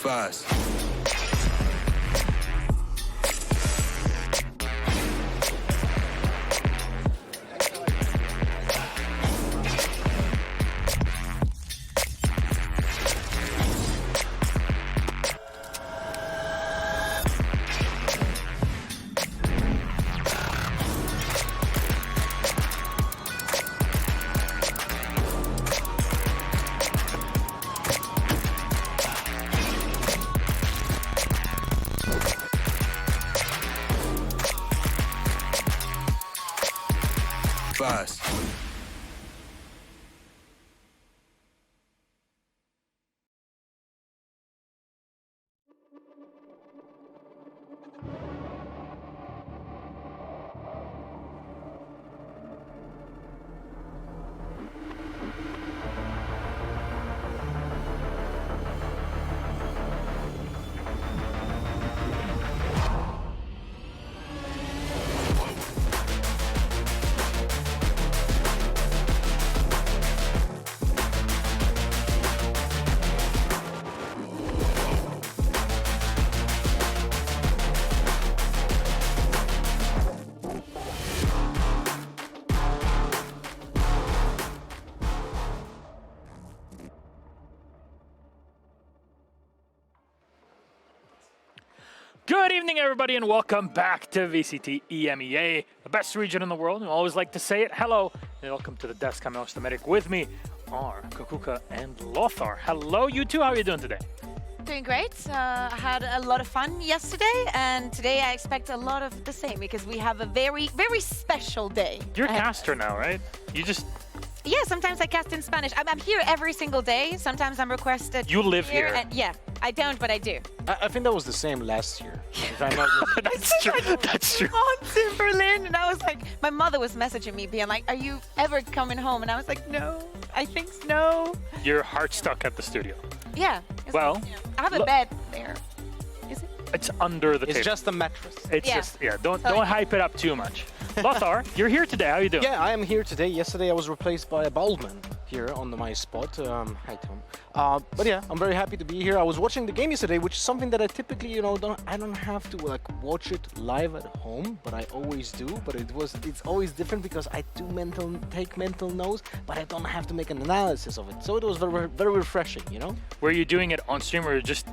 Buzz. Buzz. Good evening, everybody, and welcome back to VCT EMEA, the best region in the world. I always like to say it. Hello, and welcome to the desk. I'm Milosh the Medic. With me are Kaquka and Lothar. Hello, you two. How are you doing today? Doing great. I had a lot of fun yesterday, and today I expect a lot of the same because we have a very, very special day. You're a caster now, right? You just... Yeah, sometimes I cast in Spanish. I'm here every single day. Sometimes I'm requested. You live here. And yeah, I don't, but I do. I think that was the same last year. If I'm not That's true. That's true. Once in Berlin, and I was like, my mother was messaging me, being like, "Are you ever coming home?" And I was like, "No, I think no." Your heart's stuck at the studio. Yeah. Well, I have a bed there. Is it? It's under the table. It's just a mattress. It's Yeah. just, yeah, don't hype it up too much. Lothar, you're here today. How are you doing? Yeah, I am here today. Yesterday I was replaced by a bald man here on my spot. Hi, Tom. But yeah, I'm very happy to be here. I was watching the game yesterday, which is something that I typically, I don't have to like watch it live at home, but I always do. But it's always different because I take mental notes, but I don't have to make an analysis of it. So it was very, very refreshing, you know? Were you doing it on stream or just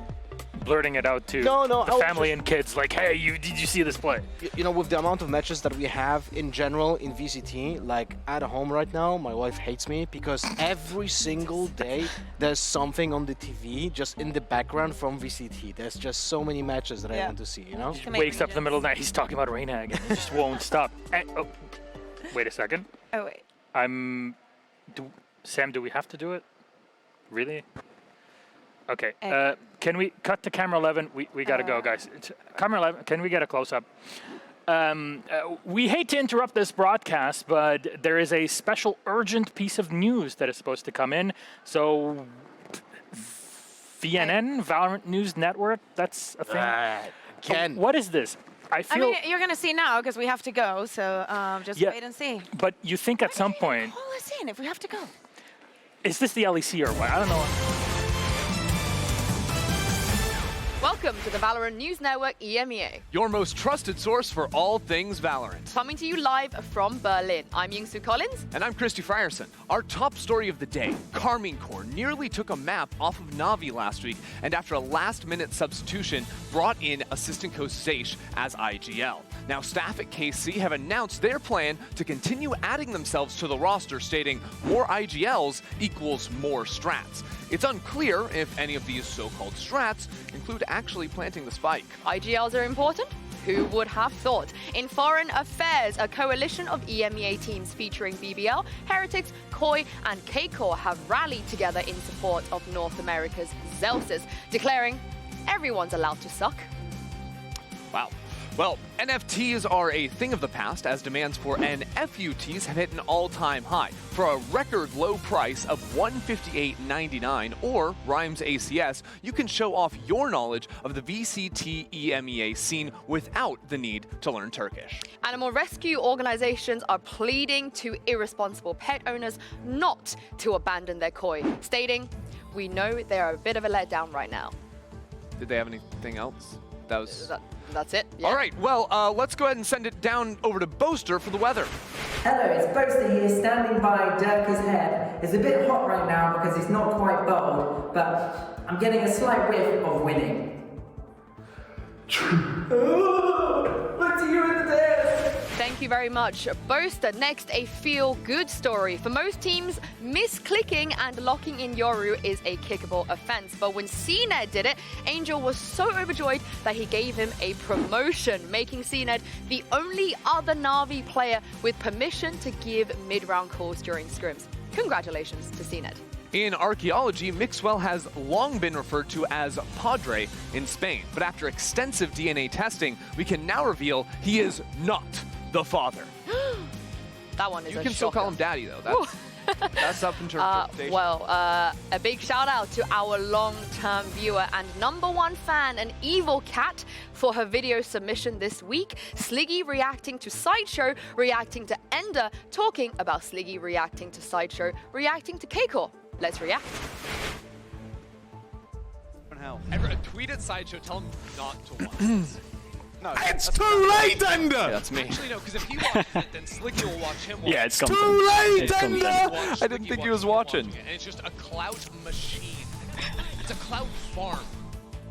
blurting it out to No, the family and kids like, hey, did you see this play? You know, with the amount of matches that we have in general in VCT, like at home right now, my wife hates me because every single day there's something on the TV just in the background from VCT. There's just so many matches that I want to see, you know? He wakes up in the middle of the night, he's talking about Reina again. He just won't stop. And, oh, wait a second. Oh wait. Sam, do we have to do it? Really? Okay, can we cut to camera 11? We gotta go, guys. Camera 11, can we get a close-up? We hate to interrupt this broadcast, but there is a special urgent piece of news that is supposed to come in. So, VNN, Valorant News Network, that's a thing? Ken. What is this? I mean, you're gonna see now because we have to go. So just wait and see. But you think at some point... Call us in if we have to go. Is this the LEC or what? I don't know. Welcome to the Valorant News Network EMEA, your most trusted source for all things Valorant. coming to you live from Berlin. I'm Yingsu Collins. And I'm Christy Frierson. Our top story of the day, Carmine Corps nearly took a map off of Navi last week, and after a last-minute substitution, brought in assistant coach Zeish as IGL. Now, staff at KC have announced their plan to continue adding themselves to the roster, stating more IGLs equals more strats. It's unclear if any of these so-called strats include actually planting the spike. IGLs are important? Who would have thought? In foreign affairs, a coalition of EMEA teams featuring BBL, Heretics, Koi, and Kaquka have rallied together in support of North America's Zelsis, declaring everyone's allowed to suck. Wow. Well, NFTs are a thing of the past as demands for NFUTs have hit an all-time high for a record low price of $158.99 or Rhymes ACS. You can show off your knowledge of the VCT EMEA scene without the need to learn Turkish. Animal rescue organizations are pleading to irresponsible pet owners not to abandon their koi, stating, "We know they are a bit of a letdown right now." Did they have anything else? That was... That's it. Yeah. All right, well, let's go ahead and send it down over to Boaster for the weather. Hello, it's Boaster here, standing by Durka's head. It's a bit hot right now because it's not quite bold, but I'm getting a slight whiff of winning. Look to you in the dance! Thank you very much, Boaster. Next, a feel-good story. For most teams, misclicking and locking in Yoru is a kickable offense. But when CNED did it, Angel was so overjoyed that he gave him a promotion, making CNED the only other Na'Vi player with permission to give mid-round calls during scrims. Congratulations to CNED. In archaeology, Mixwell has long been referred to as Padre in Spain, but after extensive DNA testing, we can now reveal he is not the father. That one is You a can still shocker. call him Daddy, though. That's up in interpretation. A big shout out to our long-term viewer and #1 fan, an evil cat, for her video submission this week. Sliggy reacting to Sideshow, reacting to Ender, talking about Sliggy reacting to Sideshow, reacting to Kaquka. Let's react. Tweet at Sideshow, tell him not to watch this. No, It's too late, Ender! Yeah, that's me. Actually, no, because if he watches it, then Sliggy will watch him watch Yeah, it. it's Too content. late, It's content. Ender! I didn't think he was watching. And it's just a clout machine. It's a clout farm.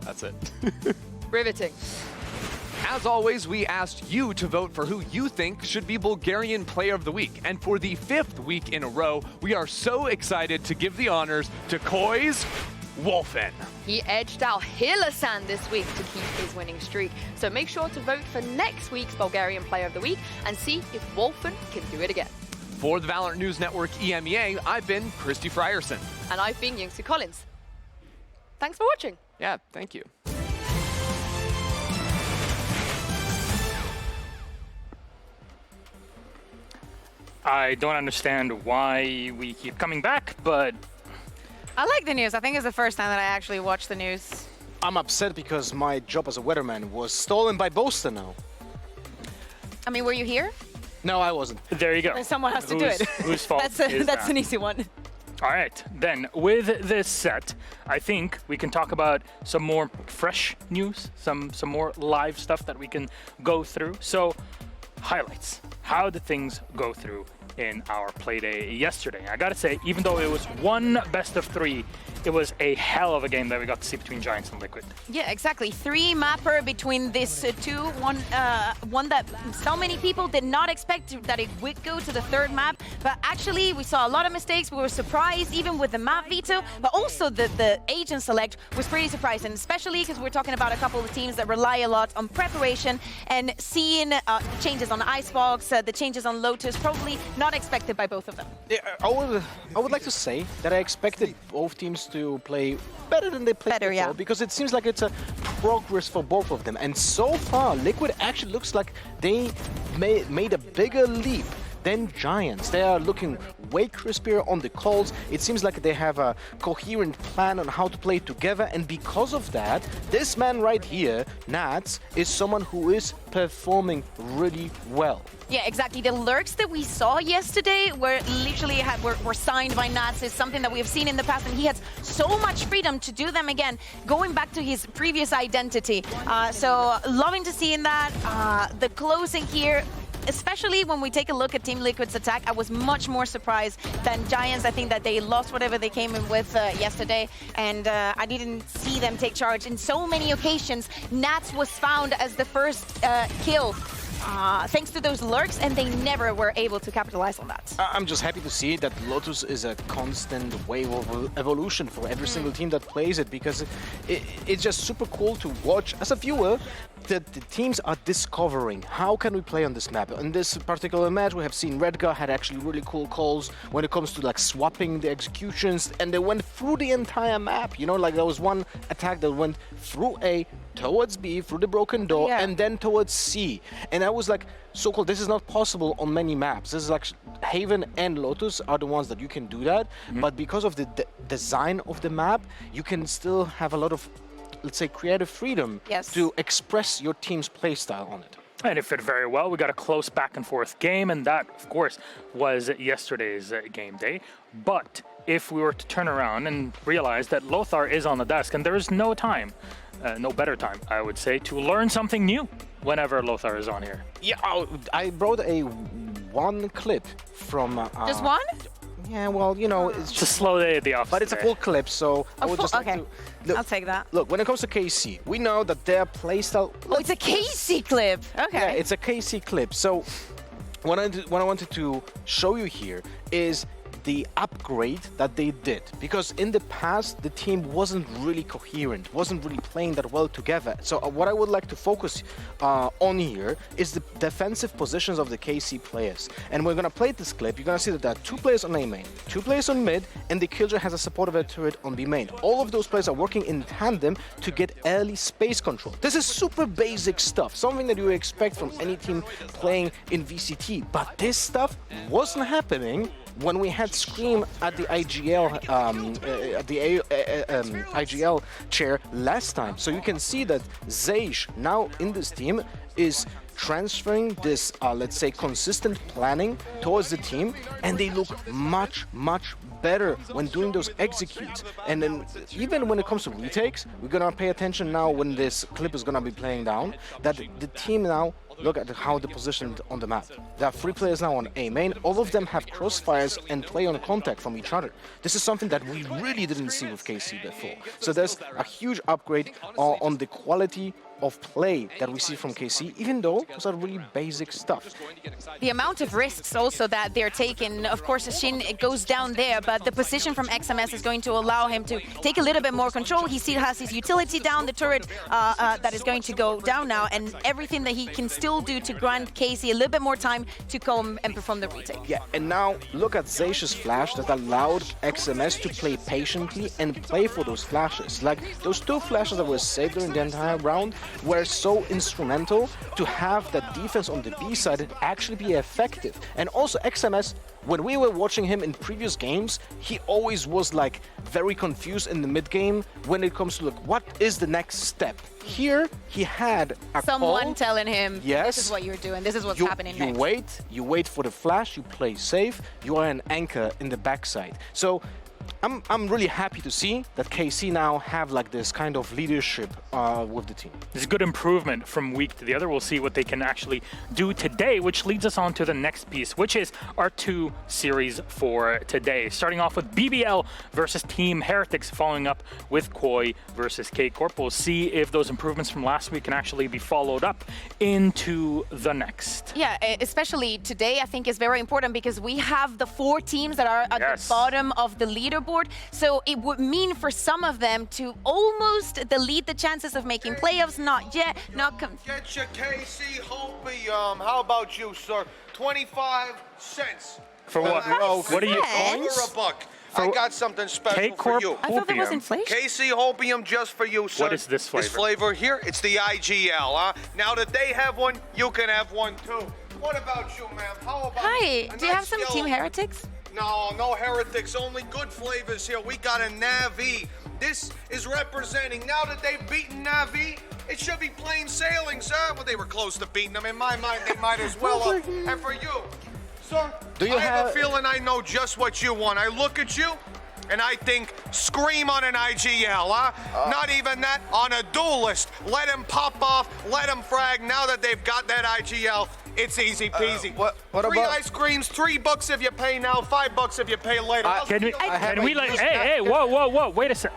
That's it. Riveting. As always, we asked you to vote for who you think should be Bulgarian Player of the Week. And for the 5th week in a row, we are so excited to give the honors to Koi's Wolfen. He edged out Hilasan this week to keep his winning streak. So make sure to vote for next week's Bulgarian Player of the Week and see if Wolfen can do it again. For the Valorant News Network EMEA, I've been Christy Frierson. And I've been Youngsu Collins. Thanks for watching. Yeah, thank you. I don't understand why we keep coming back, but I like the news. I think it's the first time that I actually watched the news. I'm upset because my job as a weatherman was stolen by Boaster now. I mean, were you here? No, I wasn't. there you go. Then someone has to do it. Whose fault That's is that's that? an easy one. All right, then with this set, I think we can talk about some more fresh news, some more live stuff that we can go through. So, highlights. How did things go through in our play day yesterday? I gotta say, even though it was one best of 3, it was a hell of a game that we got to see between Giants and Liquid. Yeah, exactly. 3 mapper between these two. One that so many people did not expect that it would go to the 3rd map. But actually, we saw a lot of mistakes. We were surprised even with the map veto. But also the agent select was pretty surprising, especially because we're talking about a couple of teams that rely a lot on preparation and seeing changes on Icebox, the changes on Lotus, probably not expected by both of them. Yeah, I would like to say that I expected both teams to play better than they played Better, before, yeah. because it seems like it's a progress for both of them. And so far, Liquid actually looks like they made a bigger leap than Giants. They are looking way crispier on the calls. It seems like they have a coherent plan on how to play together, and because of that, this man right here, Nats, is someone who is performing really well. Yeah, exactly. The lurks that we saw yesterday were literally were signed by Nats. Is something that we have seen in the past, and he has so much freedom to do them again, going back to his previous identity. So loving to see in that. The closing here, especially when we take a look at Team Liquid's attack, I was much more surprised than Giants. I think that they lost whatever they came in with yesterday, and I didn't see them take charge. In so many occasions, Nats was found as the first kill. Thanks to those lurks, and they never were able to capitalize on that. I'm just happy to see that Lotus is a constant wave of evolution for every single team that plays it, because it's just super cool to watch as a viewer that the teams are discovering how can we play on this map. In this particular match, we have seen Redgar had actually really cool calls when it comes to like swapping the executions, and they went through the entire map. You know, like there was one attack that went through A, towards B, through the broken door, Yeah. and then towards C. And I was like, so cool, this is not possible on many maps. This is like Haven and Lotus are the ones that you can do that, but because of the design of the map, you can still have a lot of, let's say, creative freedom Yes. to express your team's playstyle on it. And it fit very well. We got a close back and forth game, and that, of course, was yesterday's game day. But if we were to turn around and realize that Lothar is on the desk and there is no time, no better time, I would say, to learn something new whenever Lothar is on here? Yeah, I brought one clip from... Just one? Yeah, well, you know, it's It's a slow day at the office. but it's a today. full clip, so I would just like okay. to... Look, I'll take that. Look, when it comes to KC, we know that their playstyle... Oh, it's a Casey clip. Okay. Yeah, it's a KC clip. So what I wanted to show you here is the upgrade that they did, because in the past the team wasn't really coherent, wasn't really playing that well together. So what I would like to focus on here is the defensive positions of the KC players. And we're gonna play this clip. You're gonna see that there are 2 players on A main, 2 players on mid, and the Killjoy has a support of a turret on B main. All of those players are working in tandem to get early space control. This is super basic stuff, something that you expect from any team playing in VCT, but this stuff wasn't happening when we had Scream at the IGL chair last time. So you can see that Zeish now in this team is transferring this, let's say, consistent planning towards the team, and they look much better when doing those executes. And then even when it comes to retakes, we're gonna pay attention now when this clip is gonna be playing down, that the team now, look at how they're positioned on the map. There are 3 players now on A main. All of them have crossfires and play on contact from each other. This is something that we really didn't see with KC before. So there's a huge upgrade on the quality of play that we see from KC, even though those are really basic stuff. The amount of risks also that they're taking, of course, Shin, it goes down there, but the position from XMS is going to allow him to take a little bit more control. He still has his utility down, the turret that is going to go down now, and everything that he can still do to grant Casey a little bit more time to come and perform the retake. Yeah, and now look at Zeish's flash that allowed XMS to play patiently and play for those flashes. Like those 2 flashes that were saved during the entire round were so instrumental to have that defense on the B side actually be effective. And also XMS, when we were watching him in previous games, he always was like very confused in the mid game when it comes to like, what is the next step? Here, he had a Someone call. telling him, Yes. this is what you're doing, this is what's happening next. You wait for the flash, you play safe, you are an anchor in the backside. So I'm really happy to see that KC now have like this kind of leadership with the team. It's a good improvement from week to the other. We'll see what they can actually do today, which leads us on to the next piece, which is our 2 series for today. Starting off with BBL versus Team Heretics, following up with Koi versus K-Corp. We'll see if those improvements from last week can actually be followed up into the next. Yeah, especially today, I think is very important because we have the 4 teams that are at the bottom of the leaderboard. So it would mean for some of them to almost delete the chances of making playoffs. Not yet, not Get your KC Hopium. How about you, sir? 25 cents. For what? What are you? For a buck. I got something special for you. I thought that was inflation. KC Hopium just for you, sir. What is this flavor? This flavor here, it's the IGL, huh? Now that they have one, you can have one too. What about you, ma'am? How about Hi, a do you have nice some yellow- Team Heretics? No heretics, only good flavors here. We got a Navi. This is representing, now that they've beaten Navi, it should be plain sailing, sir. Well, they were close to beating them. In my mind, they might as well have. And for you, sir, I have a feeling I know just what you want. I look at you, and I think, scream on an IGL, huh? Not even that, on a duelist. Let him pop off, let him frag. Now that they've got that IGL, it's easy peasy. What 3 about- ice creams, $3 if you pay now, $5 if you pay later. Can we like? Hey, whoa! Wait a sec.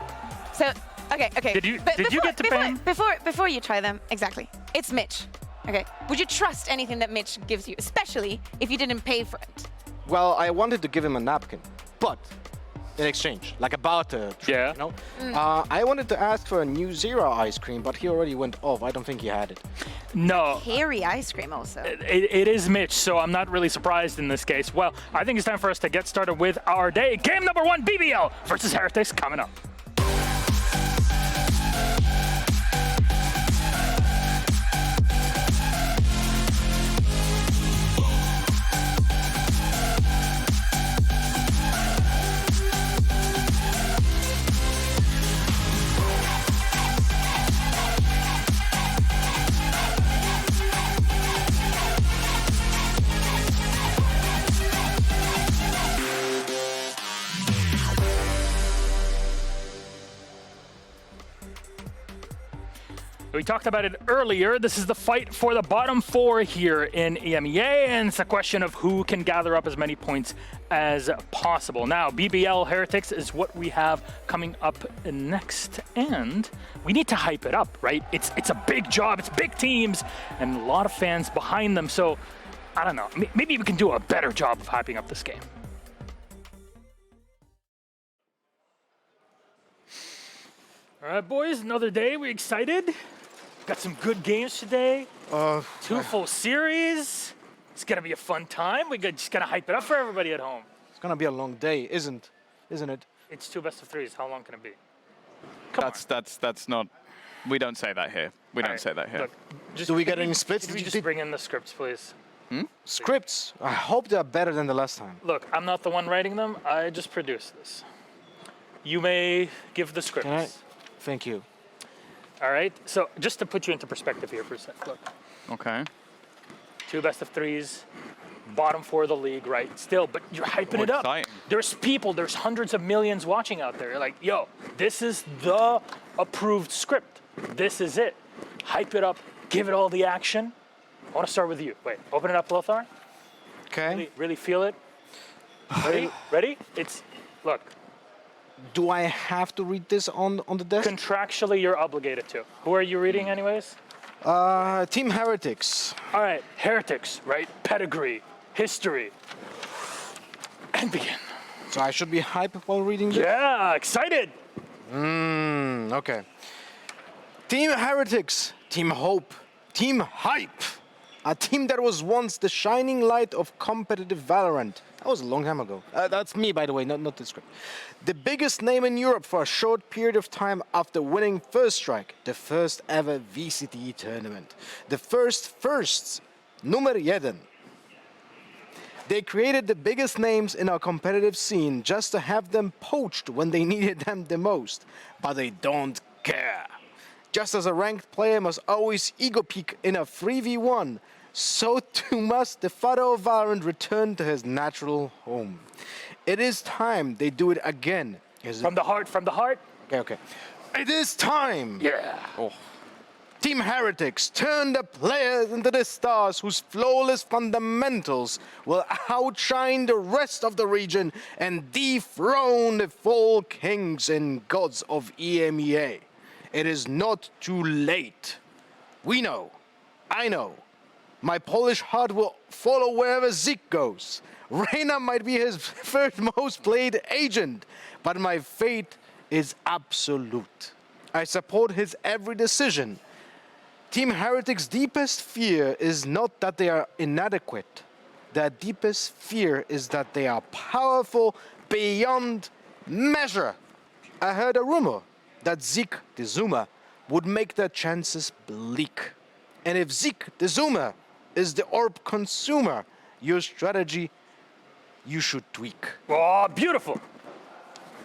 So, okay. Did you get to pay him? Before you try them, exactly. It's Mitch. Okay. Would you trust anything that Mitch gives you, especially if you didn't pay for it? Well, I wanted to give him a napkin, but in exchange, like a barter trade, Yeah. you know? I wanted to ask for a new Zero ice cream, but he already went off. I don't think he had it. No. Hairy ice cream also. It is Mitch, so I'm not really surprised in this case. Well, I think it's time for us to get started with our day. Game number 1, BBL versus Heretics, coming up. We talked about it earlier. This is the fight for the bottom 4 here in EMEA, and it's a question of who can gather up as many points as possible. Now, BBL Heretics is what we have coming up next, and we need to hype it up, right? It's a big job, it's big teams, and a lot of fans behind them, so I don't know. Maybe we can do a better job of hyping up this game. All right, boys, another day. We excited? Got some good games today. 2 full series. It's gonna be a fun time. Just gotta hype it up for everybody at home. It's gonna be a long day, isn't it? It's 2 best-of-3s. How long can it be? That's not. We don't say that here. We don't say that here. Look, Do we get any splits? Did we just bring in the scripts, please? Scripts? I hope they're better than the last time. Look, I'm not the one writing them. I just produced this. You may give the scripts. Can I? Thank you. All right. So just to put you into perspective here for a sec. Look, Okay. 2 best-of-3s, bottom 4 of the league, right? Still, but you're hyping it up. Exciting. There's people, there's hundreds of millions watching out there. You're like, yo, this is the approved script. This is it. Hype it up. Give it all the action. I want to start with you. Wait, open it up, Lothar. Okay. Really feel it. Ready? Ready? Look, Do I have to read this on the desk? contractually you're obligated to. Who are you reading anyways? Team Heretics. All right, Heretics, right? Pedigree, history, and begin. So I should be hype while reading this? Yeah, excited. Okay. Team Heretics, Team Hope, Team Hype. A team that was once the shining light of competitive VALORANT. That was a long time ago. That's me, by the way, not the script. The biggest name in Europe for a short period of time after winning First Strike, the first ever VCT tournament. The firsts, Nummer 1. They created the biggest names in our competitive scene just to have them poached when they needed them the most. But they don't care. Just as a ranked player must always ego peak in a 3v1, so too must the father of VALORANT return to his natural home. It is time they do it again. From the heart. Okay. It is time. Yeah. Team Heretics turn the players into the stars whose flawless fundamentals will outshine the rest of the region and dethrone the fall kings and gods of EMEA. It is not too late. We know. I know. My Polish heart will follow wherever Zeke goes. Reina might be his third most played agent, but my fate is absolute. I support his every decision. Team Heretics' deepest fear is not that they are inadequate. Their deepest fear is that they are powerful beyond measure. I heard a rumor that Zeke the Zoomer would make their chances bleak. And if Zeke the Zoomer is the orb consumer, your strategy you should tweak. Oh, beautiful.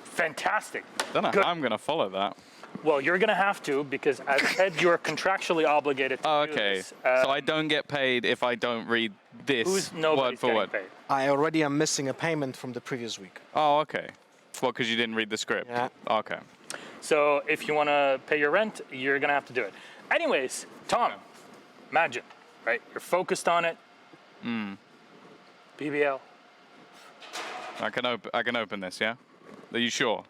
Fantastic. Don't know Good. how I'm gonna follow that. Well, you're going to have to because as said, you're contractually obligated to do Okay. this. So I don't get paid if I don't read this word Nobody's for getting word. paid. I already am missing a payment from the previous week. Oh, okay. Well, because you didn't read the script. Yeah. Okay. So if you want to pay your rent, you're going to have to do it. Anyways, Tom, imagine, right? You're focused on it. BBL. I can open this. Yeah. Are you sure?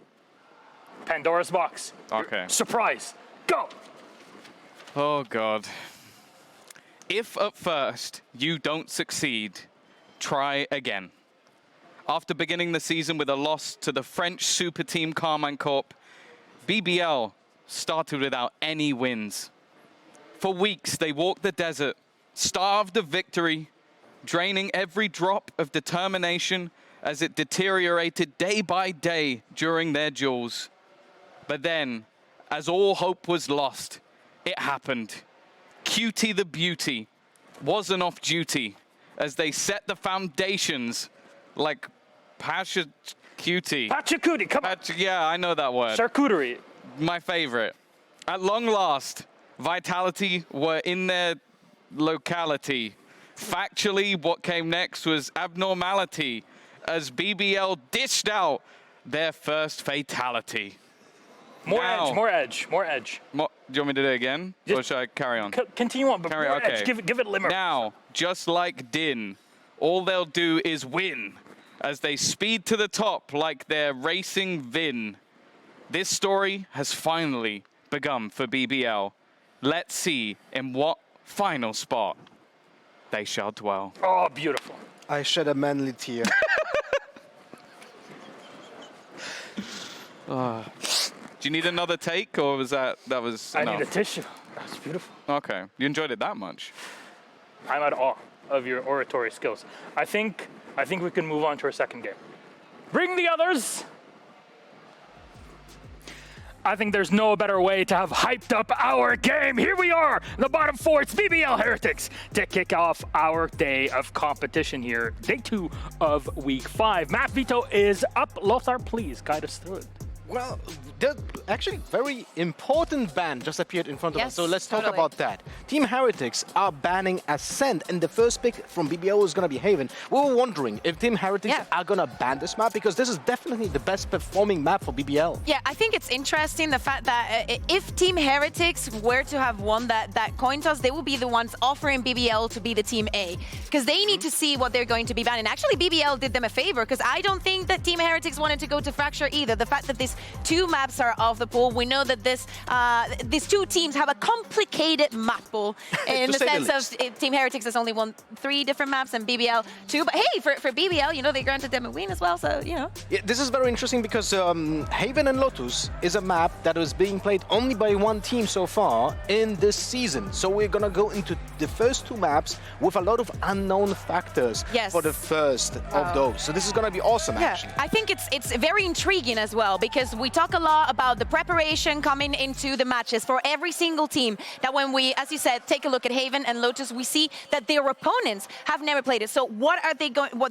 Pandora's box. Okay. Surprise. Go. Oh, God. If at first you don't succeed, try again. After beginning the season with a loss to the French super team Carmine Corp, BBL started without any wins. For weeks, they walked the desert, starved of victory, draining every drop of determination as it deteriorated day by day during their duels. But then, as all hope was lost, it happened. Cutie the Beauty wasn't off duty as they set the foundations like Pasha Cutie. Pachacuti, come on. Yeah, I know that word. Charcuterie. My favorite. At long last, Vitality were in their locality. Factually, what came next was abnormality as BBL dished out their first fatality. More edge. Do you want me to do it again? Or should I carry on? Continue on, but Carry, more okay. edge. Give it limmer. Now, just like Din, all they'll do is win as they speed to the top like they're racing Vin. This story has finally begun for BBL. Let's see in what final spot they shall dwell. Oh, beautiful. I shed a manly tear. Do you need another take, or was that was enough? I need a tissue. That's beautiful. Okay, you enjoyed it that much? I'm at awe of your oratory skills. I think we can move on to our second game. Bring the others. I think there's no better way to have hyped up our game. Here we are, in the bottom four. It's BBL Heretics to kick off our day of competition here. Day 2 of week 5. Map Veto is up. Lothar, please guide us through it. Well, actually, very important ban just appeared in front of us, so let's talk about that. Team Heretics are banning Ascent, and the first pick from BBL is going to be Haven. We were wondering if Team Heretics are going to ban this map, because this is definitely the best performing map for BBL. Yeah, I think it's interesting the fact that if Team Heretics were to have won that coin toss, they will be the ones offering BBL to be the Team A, because they need to see what they're going to be banning. Actually, BBL did them a favor, because I don't think that Team Heretics wanted to go to Fracture either. The fact that these 2 maps are off the pool, we know that these 2 teams have a complicated map pool in the sense of Team Heretics has only won 3 different maps and BBL 2. But hey, for BBL, you know, they granted them a win as well, so, you know. Yeah, this is very interesting because Haven and Lotus is a map that is being played only by 1 team so far in this season. So we're going to go into the first 2 maps with a lot of unknown factors for the first of those. So this is going to be awesome, actually. I think it's very intriguing as well, because we talk a lot about the preparation coming into the matches for every single team. That when we, as you said, take a look at Haven and Lotus, we see that their opponents have never played it. So what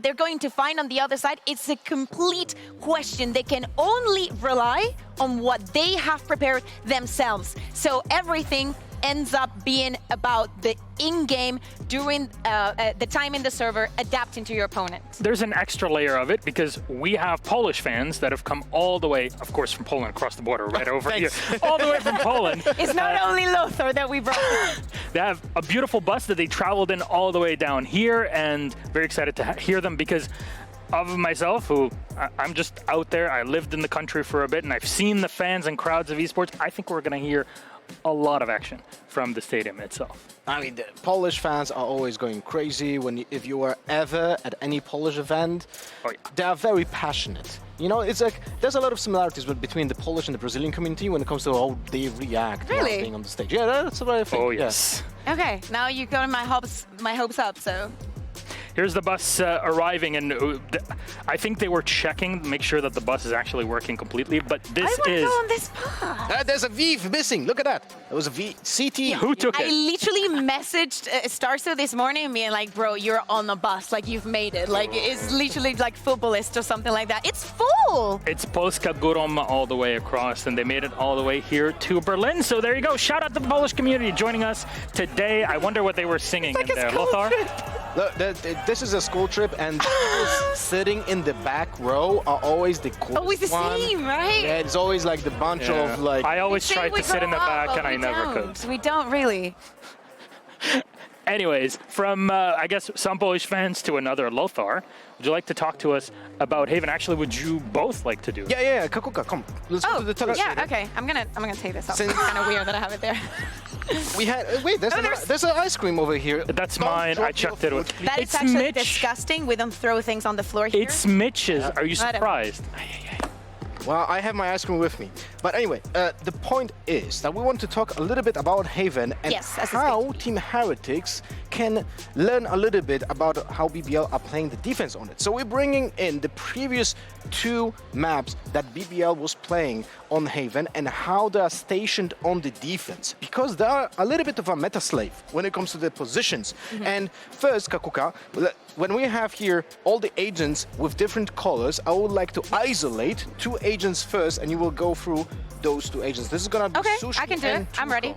they're going to find on the other side, it's a complete question. They can only rely on what they have prepared themselves. So everything ends up being about the in-game, during the time in the server, adapting to your opponent. There's an extra layer of it, because we have Polish fans that have come all the way, of course, from Poland, across the border, right over here, all the way from Poland. It's not only Lothar that we brought. They have a beautiful bus that they traveled in all the way down here, and very excited to hear them, because of myself, who I'm just out there. I lived in the country for a bit, and I've seen the fans and crowds of esports. I think we're going to hear a lot of action from the stadium itself. I mean, the Polish fans are always going crazy if you are ever at any Polish event. They are very passionate. You know, it's like there's a lot of similarities between the Polish and the Brazilian community when it comes to how they react while being on the stage. Yeah, that's what I think. Oh yes. Okay, now you got my hopes up. So. Here's the bus arriving, and I think they were checking to make sure that the bus is actually working completely, but this is... I want to go on this bus. There's a V missing. Look at that. It was a VCT. Who took it? I literally messaged Starso this morning being like, bro, you're on the bus. Like, you've made it. Like, it's literally like Footballist or something like that. It's full. It's Polska Górom all the way across, and they made it all the way here to Berlin. So there you go. Shout out to the Polish community joining us today. I wonder what they were singing in there. Lothar? Look, this is a school trip, and sitting in the back row are always the coolest Always the same, right? Yeah, it's always like the bunch of like... I always tried to sit in the back, and I never could. We don't really. Anyways, from, I guess, some Polish fans to another, Lothar, would you like to talk to us about Haven? Actually, would you both like to do it? Yeah, Kaquka, come. Let's go to the television. Yeah, okay. I'm gonna take this off. It's kind of weird that I have it there. We had wait. There's an ice cream over here. That's mine. I chucked it. That is actually disgusting. We don't throw things on the floor here. It's Mitch's. Are you surprised? Well, I have my ice cream with me. But anyway, the point is that we want to talk a little bit about Haven and how Team Heretics can learn a little bit about how BBL are playing the defense on it. So we're bringing in the previous 2 maps that BBL was playing on Haven and how they are stationed on the defense, because they are a little bit of a meta slave when it comes to the positions. And first, Kaquka, when we have here all the agents with different colors, I would like to isolate 2 agents first, and you will go through those 2 agents. This is gonna be okay. Sushi I can do it. I'm ready.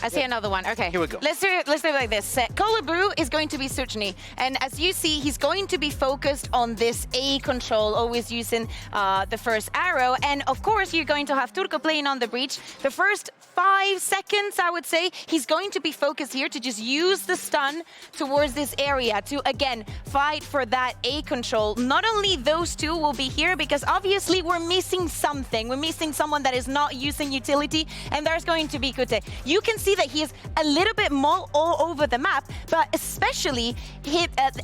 I see another one. Okay. Here we go. Let's do it like this. Cola Brew is going to be Suchny. And as you see, he's going to be focused on this A control, always using the first arrow. And of course, you're going to have Turco playing on the breach. The first 5 seconds, I would say, he's going to be focused here to just use the stun towards this area to, again, fight for that A control. Not only those two will be here, because obviously we're missing something. We're missing someone that is not using utility, and there's going to be Kute. You can see that he is a little bit more all over the map, but especially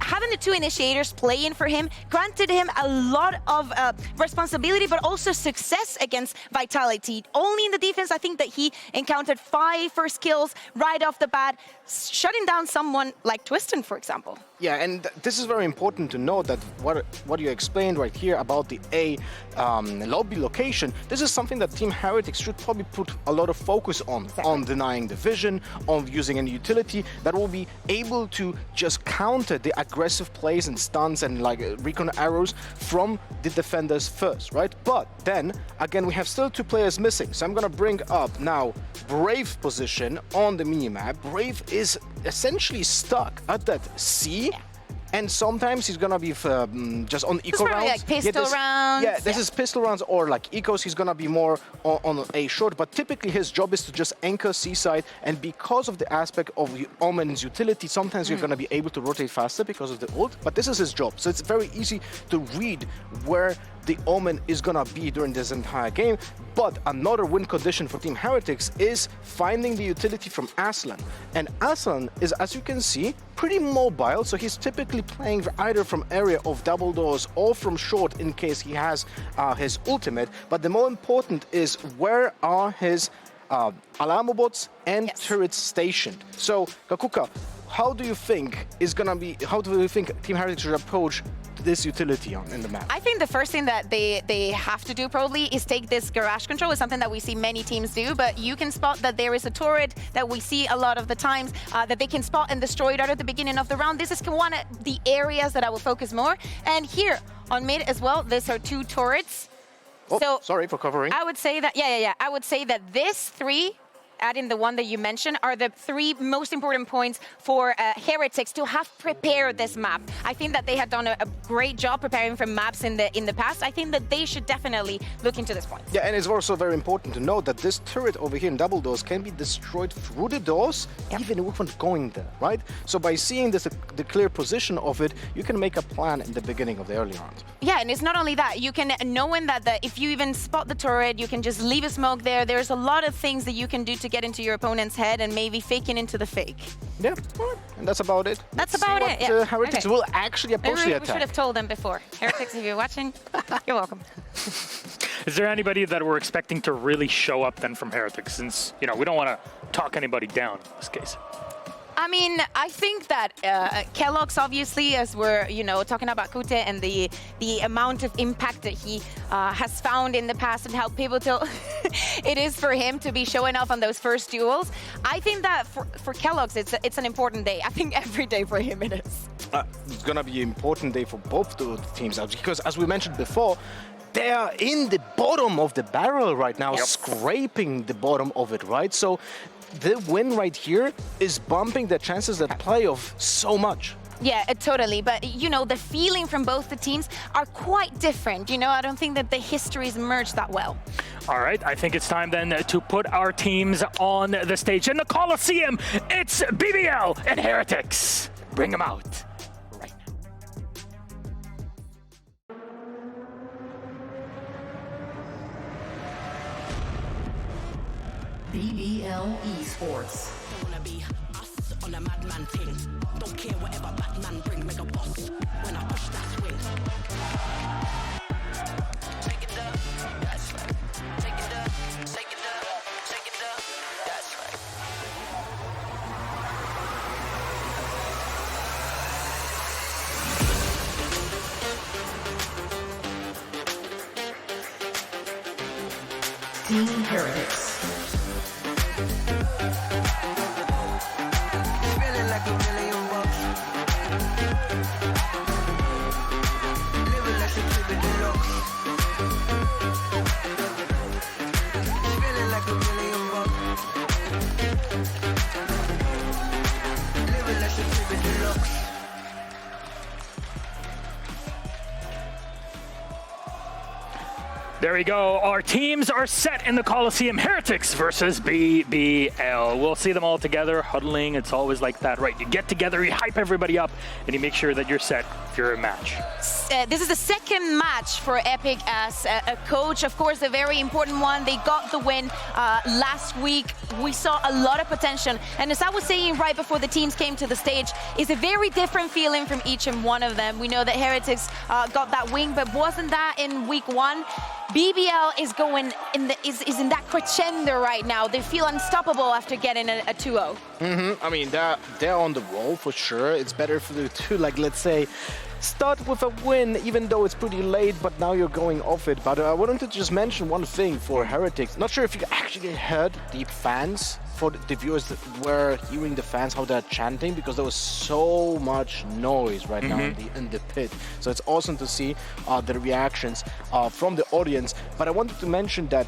having the two initiators playing for him granted him a lot of responsibility, but also success against Vitality. Only in the defense, I think that he encountered 5 first kills right off the bat, shutting down someone like Twiston, for example. Yeah, and this is very important to note that what you explained right here about the A lobby location, this is something that Team Heretics should probably put a lot of focus on denying the vision, on using any utility that will be able to just counter the aggressive plays and stuns and like recon arrows from the defenders first, right? But then, again, we have still 2 players missing, so I'm gonna bring up now Brave position on the minimap. Brave is essentially stuck at that C, and sometimes he's gonna be just on eco rounds. Like pistol rounds. Yeah, this is pistol rounds or like ecos. He's gonna be more on a short, but typically his job is to just anchor C-side, and because of the aspect of Omen's utility, sometimes you're gonna be able to rotate faster because of the ult, but this is his job, so it's very easy to read where the Omen is gonna be during this entire game. But another win condition for Team Heretics is finding the utility from Aslan. And Aslan is, as you can see, pretty mobile, so he's typically playing either from area of double doors or from short in case he has his ultimate. But the more important is where are his alarm bots and turrets stationed. So Kaquka, how do you think Team Heretics should approach this utility in the map? I think the first thing that they have to do probably is take this garage control. It's something that we see many teams do, but you can spot that there is a turret that we see a lot of the times that they can spot and destroy it right at the beginning of the round. This is one of the areas that I will focus more. And here on mid as well, these are 2 turrets. Oh, so sorry for covering. I would say that, I would say that this 3, adding the one that you mentioned, are the 3 most important points for Heretics to have prepared this map. I think that they had done a great job preparing for maps in the past. I think that they should definitely look into this point. Yeah, and it's also very important to note that this turret over here in double doors can be destroyed through the doors, even without going there, right? So by seeing this, the clear position of it, you can make a plan in the beginning of the early round. Yeah, and it's not only that. You can, knowing that if you even spot the turret, you can just leave a smoke there. There's a lot of things that you can do to get into your opponent's head and maybe faking into the fake. Yeah, and that's about it. That's about it, yeah. Heretics will actually approach the attack. We should have told them before. Heretics, if you're watching, you're welcome. Is there anybody that we're expecting to really show up then from Heretics, since, you know, we don't want to talk anybody down in this case? I mean, I think that Kellogg's, obviously, as we're, talking about Kute and the amount of impact that he has found in the past and how pivotal it is for him to be showing off on those first duels. I think that for Kellogg's, it's an important day. I think every day for him it is. It's gonna be an important day for both the teams, because as we mentioned before, they are in the bottom of the barrel right now, scraping the bottom of it, right? So the win right here is bumping the chances at playoff so much. Yeah, totally. But, the feeling from both the teams are quite different. I don't think that the histories merge that well. All right, I think it's time then to put our teams on the stage in the Coliseum. It's BBL and Heretics. Bring them out. BBL Esports. Wanna be us on a madman thing. Don't care whatever Batman bring, make a boss when I push that swing. Take it up, that's right. Take it up, take it up, take it up, that's right. Team Heretics. Feeling like a million bucks. There we go. Our teams are set in the Coliseum. Heretics versus BBL. We'll see them all together, huddling. It's always like that, right? You get together, you hype everybody up, and you make sure that you're set for a match. This is the second match for Epic as a coach. Of course, a very important one. They got the win last week. We saw a lot of potential. And as I was saying right before the teams came to the stage, it's a very different feeling from each and one of them. We know that Heretics got that win, but wasn't that in week one? BBL is going is in that crescendo right now. They feel unstoppable after getting a 2-0. I mean, they're on the roll for sure. It's better for the two, like, let's say, start with a win, even though it's pretty late, but now you're going off it. But I wanted to just mention one thing for Heretics. Not sure if you actually heard the fans, for the viewers that were hearing the fans, how they're chanting, because there was so much noise right now in the pit. So it's awesome to see the reactions from the audience. But I wanted to mention that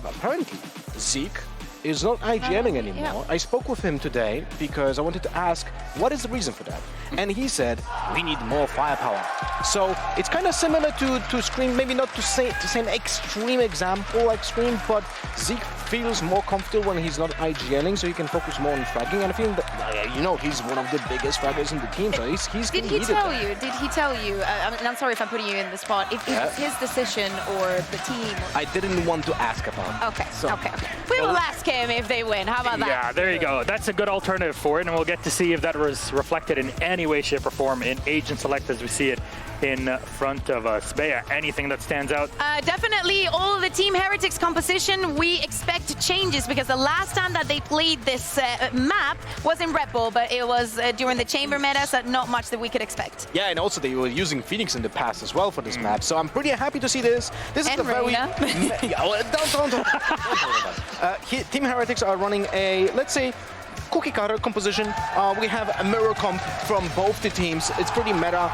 apparently Zeke is not IGLing anymore. I spoke with him today because I wanted to ask what is the reason for that, and he said we need more firepower. So it's kind of similar to Scream, maybe not to say an extreme example like Scream, but Zeke feels more comfortable when he's not IGLing, so he can focus more on fragging. And I feel that, you know, he's one of the biggest fraggers in the team, so he's Did he tell you? I'm sorry if I'm putting you in the spot. If it's his decision or the team? I didn't want to ask about. Okay. We will ask him if they win. How about that? Yeah, there you go. That's a good alternative for it, and we'll get to see if that was reflected in any way, shape, or form in Agent Select as we see it in front of us. Bea, anything that stands out? Definitely all of the Team Heretics composition, we expect changes, because the last time that they played this map was in Red Bull, but it was during the Chamber meta, so not much that we could expect. Yeah, and also they were using Phoenix in the past as well for this map, so I'm pretty happy to see this. This is And the very... Don't. Team Heretics are running a, let's say, cookie cutter composition. We have a mirror comp from both the teams. It's pretty meta,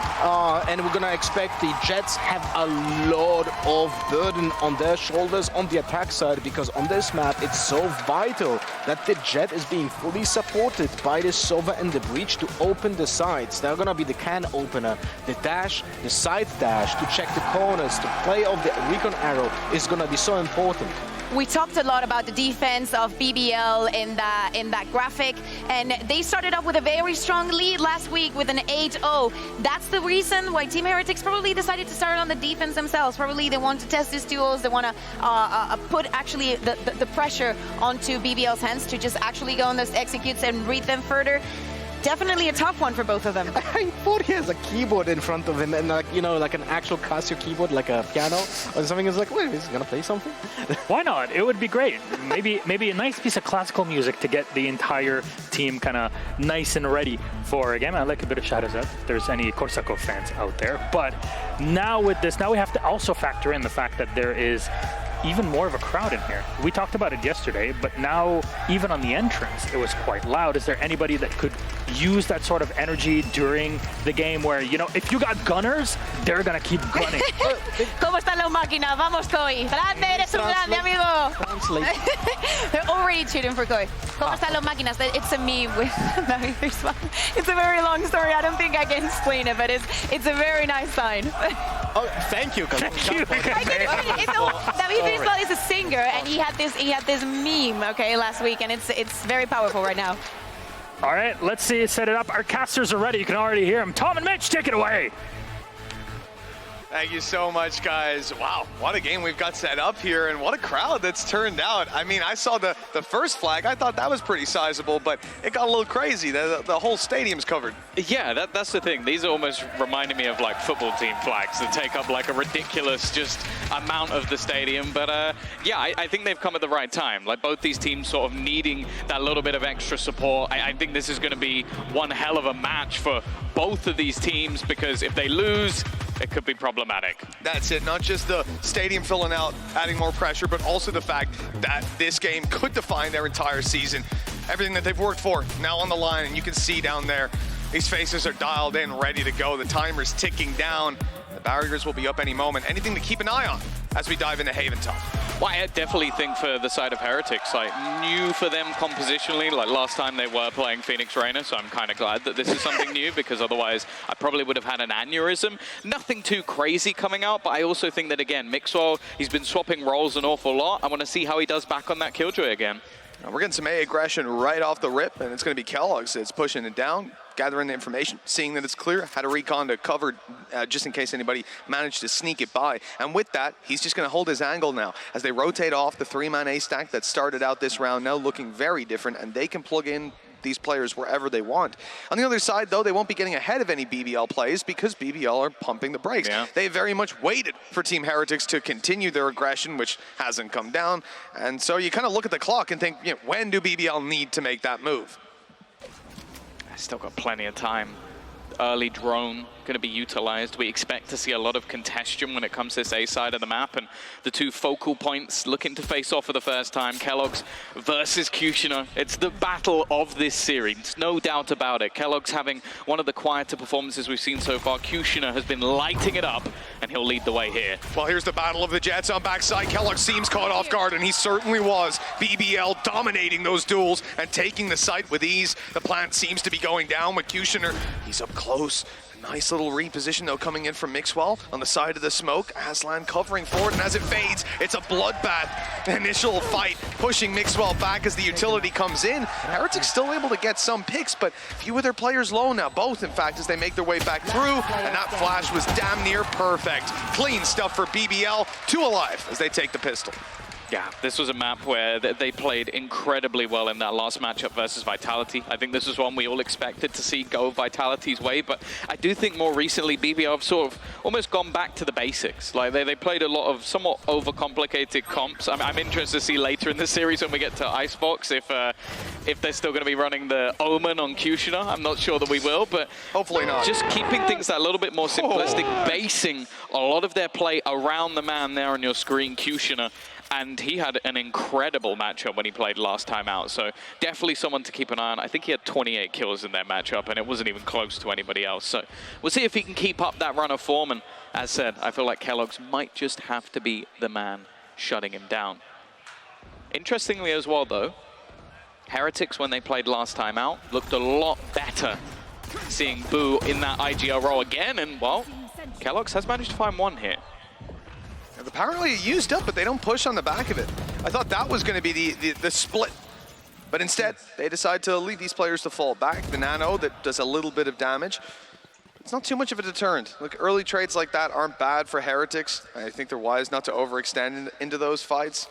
and we're gonna expect the Jets have a lot of burden on their shoulders on the attack side, because on this map it's so vital that the Jet is being fully supported by the Sova and the Breach to open the sides. They're gonna be the can opener, the dash, the side dash to check the corners, to play off the recon arrow is gonna be so important. We talked a lot about the defense of BBL in that graphic, and they started off with a very strong lead last week with an 8-0. That's the reason why Team Heretics probably decided to start on the defense themselves. Probably they want to test these duels. They want to put actually the pressure onto BBL's hands to just actually go on those executes and read them further. Definitely a tough one for both of them. I thought he has a keyboard in front of him, and like, you know, like an actual Casio keyboard, like a piano or something. Is like, wait, is he gonna play something? Why not? It would be great. Maybe a nice piece of classical music to get the entire team kind of nice and ready for a game. I'd like a bit of shout out if there's any Korsako fans out there. But now with this, now we have to also factor in the fact that there is even more of a crowd in here. We talked about it yesterday, but now even on the entrance, it was quite loud. Is there anybody that could use that sort of energy during the game where, you know, if you got gunners, they're gonna keep gunning? ¿Cómo están las máquinas? Vamos, Koi. Grande, eres un grande, amigo. They're already cheating for Koi. ¿Cómo están las máquinas? It's a meme with It's a very long story. I don't think I can explain it, but it's a very nice sign. Oh, thank you. Thank you. David Bisbal is a singer, and he had this meme, okay, last week, and it's very powerful right now. All right, let's see, set it up. Our casters are ready. You can already hear them. Tom and Mitch, take it away. Thank you so much, guys. Wow, what a game we've got set up here, and what a crowd that's turned out. I mean, I saw the first flag. I thought that was pretty sizable, but it got a little crazy. The whole stadium's covered. Yeah, that's the thing. These are almost reminding me of like football team flags that take up like a ridiculous just amount of the stadium. But yeah, I think they've come at the right time. Like both these teams sort of needing that little bit of extra support. I think this is going to be one hell of a match for both of these teams, because if they lose, it could be problematic. That's it. Not just the stadium filling out, adding more pressure, but also the fact that this game could define their entire season. Everything that they've worked for now on the line, and you can see down there, these faces are dialed in, ready to go. The timer's ticking down. The barriers will be up any moment. Anything to keep an eye on as we dive into Haven Top. Well, I definitely think for the side of Heretics, like, new for them compositionally. Like, last time they were playing Phoenix Reina, so I'm kind of glad that this is something new, because otherwise I probably would have had an aneurysm. Nothing too crazy coming out, but I also think that, again, Mixwell, he's been swapping roles an awful lot. I want to see how he does back on that Killjoy again. We're getting some A aggression right off the rip, and it's going to be Kellogg's that's pushing it down, gathering the information, seeing that it's clear, had a recon to cover just in case anybody managed to sneak it by. And with that, he's just going to hold his angle now as they rotate off the 3-man A stack that started out this round, now looking very different, and they can plug in these players wherever they want. On the other side, though, they won't be getting ahead of any BBL plays because BBL are pumping the brakes. Yeah. They very much waited for Team Heretics to continue their aggression, which hasn't come down. And so you kind of look at the clock and think, you know, when do BBL need to make that move? Still got plenty of time. Early drone going to be utilized. We expect to see a lot of congestion when it comes to this A side of the map, and the two focal points looking to face off for the first time, Kellogg's versus Kushner. It's the battle of this series, no doubt about it. Kellogg's having one of the quieter performances we've seen so far. Kushner has been lighting it up, and he'll lead the way here. Well, here's the battle of the Jets on backside. Kellogg seems caught off guard, and he certainly was. BBL dominating those duels and taking the site with ease. The plant seems to be going down with Kushner. He's up close. Nice little reposition, though, coming in from Mixwell on the side of the smoke. Aslan covering forward, and as it fades, it's a bloodbath. Initial fight pushing Mixwell back as the utility comes in. Heretics still able to get some picks, but few of their players low now. Both, in fact, as they make their way back through, and that flash was damn near perfect. Clean stuff for BBL. 2 alive as they take the pistol. Yeah, this was a map where they played incredibly well in that last matchup versus Vitality. I think this is one we all expected to see go Vitality's way, but I do think more recently BBL have sort of almost gone back to the basics. Like they played a lot of somewhat overcomplicated comps. I'm interested to see later in the series when we get to Icebox if they're still going to be running the Omen on Kushner. I'm not sure that we will, but hopefully not. Just keeping things a little bit more simplistic, basing a lot of their play around the man there on your screen, Kushner. And he had an incredible matchup when he played last time out, so definitely someone to keep an eye on. I think he had 28 kills in that matchup, and it wasn't even close to anybody else. So we'll see if he can keep up that run of form, and as said, I feel like Kellogg's might just have to be the man shutting him down. Interestingly as well, though, Heretics, when they played last time out, looked a lot better. Seeing Boo in that IGL role again, and, well, Kellogg's has managed to find one here. Apparently used up, but they don't push on the back of it. I thought that was going to be the split. But instead, they decide to leave these players to fall back. The Nano that does a little bit of damage. It's not too much of a deterrent. Look, early trades like that aren't bad for Heretics. I think they're wise not to overextend into those fights.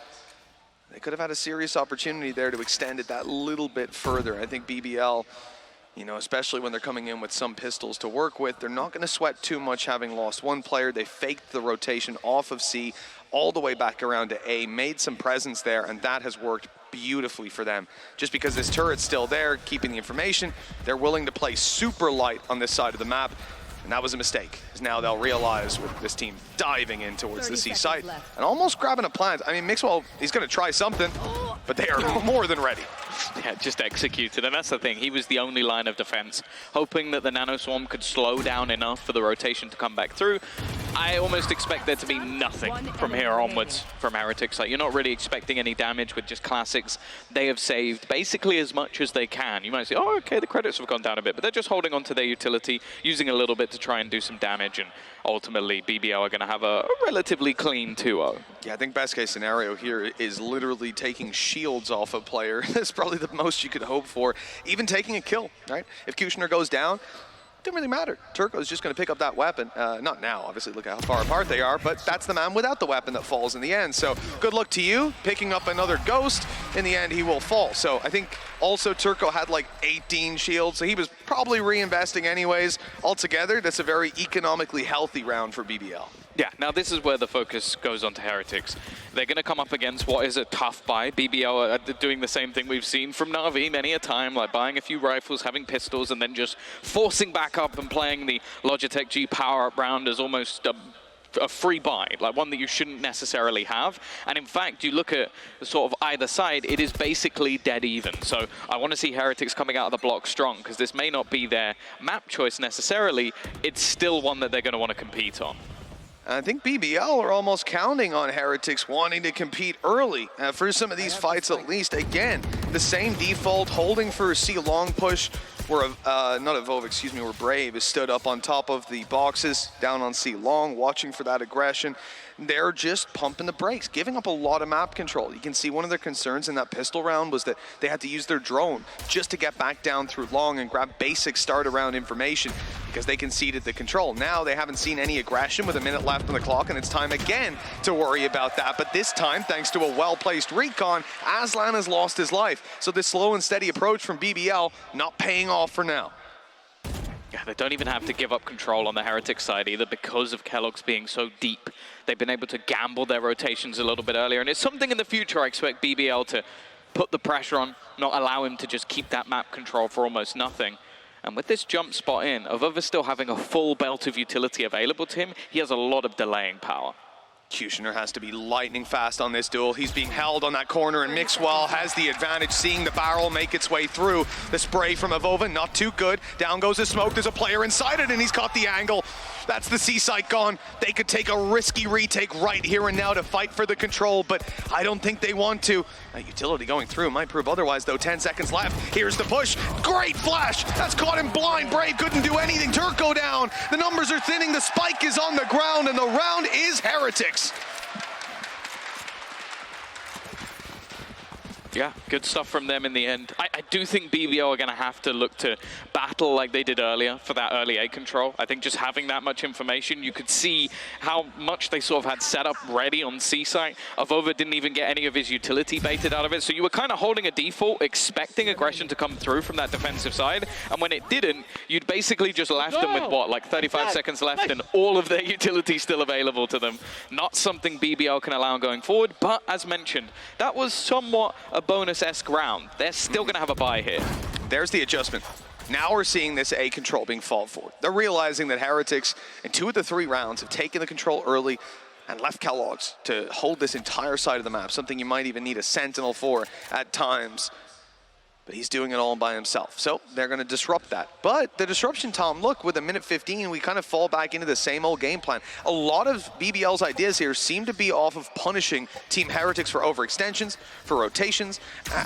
They could have had a serious opportunity there to extend it that little bit further. I think BBL, you know, especially when they're coming in with some pistols to work with, they're not going to sweat too much having lost one player. They faked the rotation off of C all the way back around to A, made some presence there, and that has worked beautifully for them. Just because this turret's still there, keeping the information, they're willing to play super light on this side of the map, and that was a mistake, because now they'll realize with this team diving in towards the C site and almost grabbing a plant. I mean, Mixwell, he's going to try something, but they are more than ready. Yeah, just executed, and that's the thing. He was the only line of defense, hoping that the Nano Swarm could slow down enough for the rotation to come back through. I almost expect there to be nothing from here onwards from Heretics. Like, you're not really expecting any damage with just classics. They have saved basically as much as they can. You might say, oh, okay, the credits have gone down a bit, but they're just holding on to their utility, using a little bit to try and do some damage, and ultimately BBL are going to have a relatively clean 2-0. Yeah, I think best case scenario here is literally taking shields off a player. That's probably the most you could hope for. Even taking a kill, right? If Kushner goes down, it didn't really matter. Turco's just going to pick up that weapon. Not now, obviously, look at how far apart they are, but that's the man without the weapon that falls in the end. So good luck to you, picking up another ghost. In the end, he will fall. So I think also Turco had like 18 shields, so he was probably reinvesting anyways. Altogether, that's a very economically healthy round for BBL. Yeah, now this is where the focus goes on to Heretics. They're going to come up against what is a tough buy. BBL are doing the same thing we've seen from Na'Vi many a time, like buying a few rifles, having pistols, and then just forcing back up and playing the Logitech G power-up round as almost a free buy, like one that you shouldn't necessarily have. And in fact, you look at sort of either side, it is basically dead even. So I want to see Heretics coming out of the block strong, because this may not be their map choice necessarily. It's still one that they're going to want to compete on. I think BBL are almost counting on Heretics wanting to compete early for some of these fights at least. Again, the same default, holding for a C long push, where not Evolve, excuse me, where Brave is stood up on top of the boxes, down on C long, watching for that aggression. They're just pumping the brakes, giving up a lot of map control. You can see one of their concerns in that pistol round was that they had to use their drone just to get back down through long and grab basic start around information because they conceded the control. Now they haven't seen any aggression with a minute left on the clock, and it's time again to worry about that. But this time, thanks to a well-placed recon, Aslan has lost his life. So this slow and steady approach from BBL not paying off for now. Yeah, they don't even have to give up control on the Heretic side either because of Kellogg's being so deep. They've been able to gamble their rotations a little bit earlier, and it's something in the future I expect BBL to put the pressure on, not allow him to just keep that map control for almost nothing. And with this jump spot in, Avova still having a full belt of utility available to him, he has a lot of delaying power. Kushner has to be lightning fast on this duel. He's being held on that corner, and Mixwell has the advantage, seeing the barrel make its way through. The spray from Avova, not too good. Down goes the smoke. There's a player inside it, and he's caught the angle. That's the C site gone. They could take a risky retake right here and now to fight for the control, but I don't think they want to. That utility going through might prove otherwise, though. 10 seconds left. Here's the push. Great flash. That's caught him blind. Brave couldn't do anything. Turco down. The numbers are thinning. The spike is on the ground, and the round is Heretics. Yeah, good stuff from them in the end. I do think BBL are going to have to look to battle like they did earlier for that early A control. I think just having that much information, you could see how much they sort of had set up ready on C site. Avova didn't even get any of his utility baited out of it, so you were kind of holding a default, expecting aggression to come through from that defensive side, and when it didn't, you'd basically just left them with, what, like 35 seconds left and all of their utility still available to them. Not something BBL can allow going forward, but as mentioned, that was somewhat a bonus-esque round. They're still going to have a bye here. There's the adjustment. Now we're seeing this A control being fought for. They're realizing that Heretics in 2 of the 3 rounds have taken the control early and left Kellogg's to hold this entire side of the map, something you might even need a sentinel for at times. But he's doing it all by himself. So they're going to disrupt that. But the disruption, Tom, look, with a minute 15, we kind of fall back into the same old game plan. A lot of BBL's ideas here seem to be off of punishing Team Heretics for overextensions, for rotations,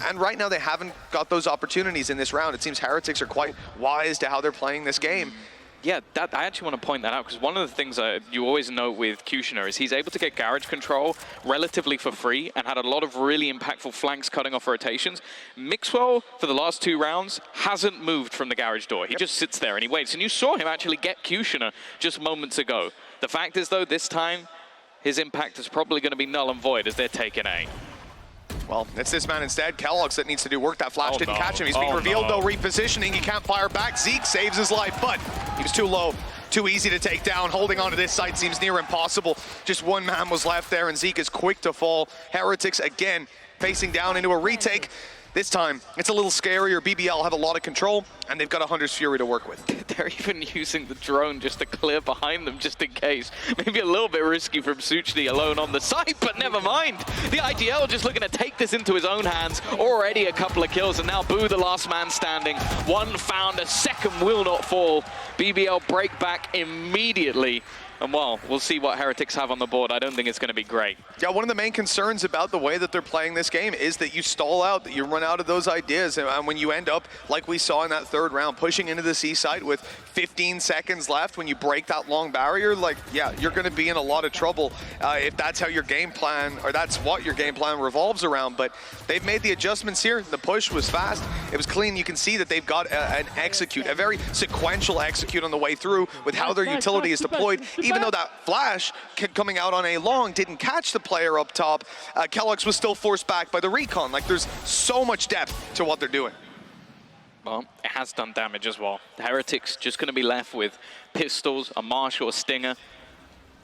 and right now they haven't got those opportunities in this round. It seems Heretics are quite wise to how they're playing this game. Yeah, I actually want to point that out because one of the things you always note with Kushner is he's able to get garage control relatively for free and had a lot of really impactful flanks cutting off rotations. Mixwell, for the last 2 rounds, hasn't moved from the garage door. He just sits there and he waits. And you saw him actually get Kushner just moments ago. The fact is, though, this time, his impact is probably going to be null and void as they're taking A. Well, it's this man instead, Kellogg's, that needs to do work. That flash didn't catch him. He's being revealed, though, repositioning. He can't fire back. Zeke saves his life, but he was too low, too easy to take down. Holding on to this site seems near impossible. Just one man was left there, and Zeke is quick to fall. Heretics, again, facing down into a retake. This time, it's a little scarier. BBL have a lot of control, and they've got a Hunter's Fury to work with. They're even using the drone just to clear behind them, just in case. Maybe a little bit risky from Suchny alone on the side, but never mind. The IGL just looking to take this into his own hands. Already a couple of kills, and now Boo, the last man standing. One found, a second will not fall. BBL break back immediately. And well, we'll see what Heretics have on the board. I don't think it's going to be great. Yeah, one of the main concerns about the way that they're playing this game is that you stall out, that you run out of those ideas. And when you end up, like we saw in that 3rd round, pushing into the C site with 15 seconds left, when you break that long barrier, like, yeah, you're going to be in a lot of trouble if that's how your game plan, or that's what your game plan revolves around. But they've made the adjustments here. The push was fast. It was clean. You can see that they've got an execute, a very sequential execute on the way through with how their utility is deployed. Even though that flash coming out on A long didn't catch the player up top, Kellogg's was still forced back by the recon. Like, there's so much depth to what they're doing. Well, it has done damage as well. The Heretics just going to be left with pistols, a Marshal, a Stinger.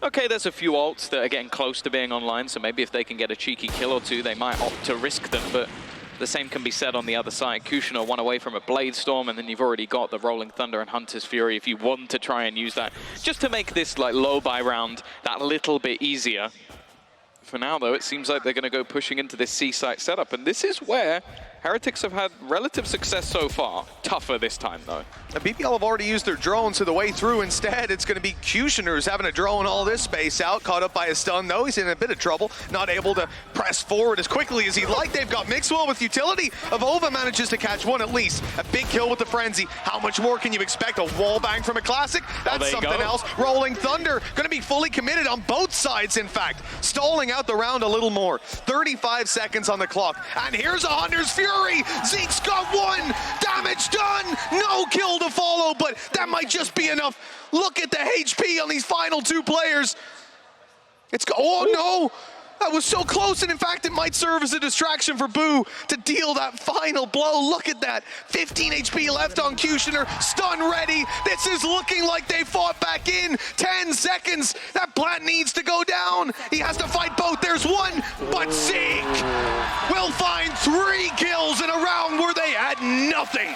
Okay, there's a few ults that are getting close to being online, so maybe if they can get a cheeky kill or 2, they might opt to risk them, but the same can be said on the other side. Kushner 1 away from a Blade Storm, and then you've already got the Rolling Thunder and Hunter's Fury if you want to try and use that, just to make this like low buy round that little bit easier. For now, though, it seems like they're going to go pushing into this C site setup, and this is where Heretics have had relative success so far. Tougher this time, though. The BBL have already used their drone, so the way through instead, it's going to be Kushner who's having to drone all this space out. Caught up by a stun, though. He's in a bit of trouble. Not able to press forward as quickly as he'd like. They've got Mixwell with utility. Avova manages to catch one at least. A big kill with the Frenzy. How much more can you expect? A wall bang from a Classic? That's something else. Rolling Thunder. Going to be fully committed on both sides, in fact. Stalling out the round a little more. 35 seconds on the clock. And here's a Hunter's Fury. Zeke's got one. Damage done. No kill to follow, but that might just be enough. Look at the HP on these final two players. Oh no! That was so close, and in fact, it might serve as a distraction for Boo to deal that final blow. Look at that. 15 HP left on Kushner. Stun ready. This is looking like they fought back in. 10 seconds. That plant needs to go down. He has to fight both. There's one, but Zeke will find 3 kills in a round where they had nothing.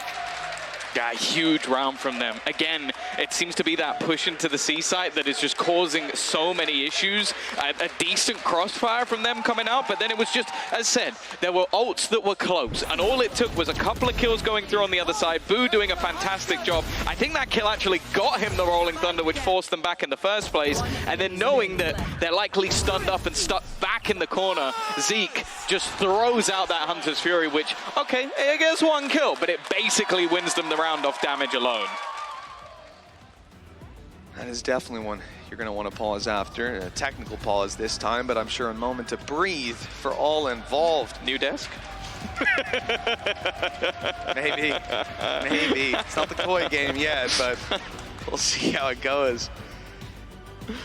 Yeah, huge round from them. Again, it seems to be that push into the C site that is just causing so many issues. A decent crossfire from them coming out, but then it was just, as said, there were ults that were close, and all it took was a couple of kills going through on the other side. Boo doing a fantastic job. I think that kill actually got him the Rolling Thunder, which forced them back in the first place, and then knowing that they're likely stunned up and stuck back in the corner, Zeke just throws out that Hunter's Fury, which, okay, it gets 1 kill, but it basically wins them the round off damage alone. That is definitely one you're going to want to pause after. A technical pause this time, but I'm sure a moment to breathe for all involved. New desk? Maybe. Maybe. It's not the Koi game yet, but we'll see how it goes.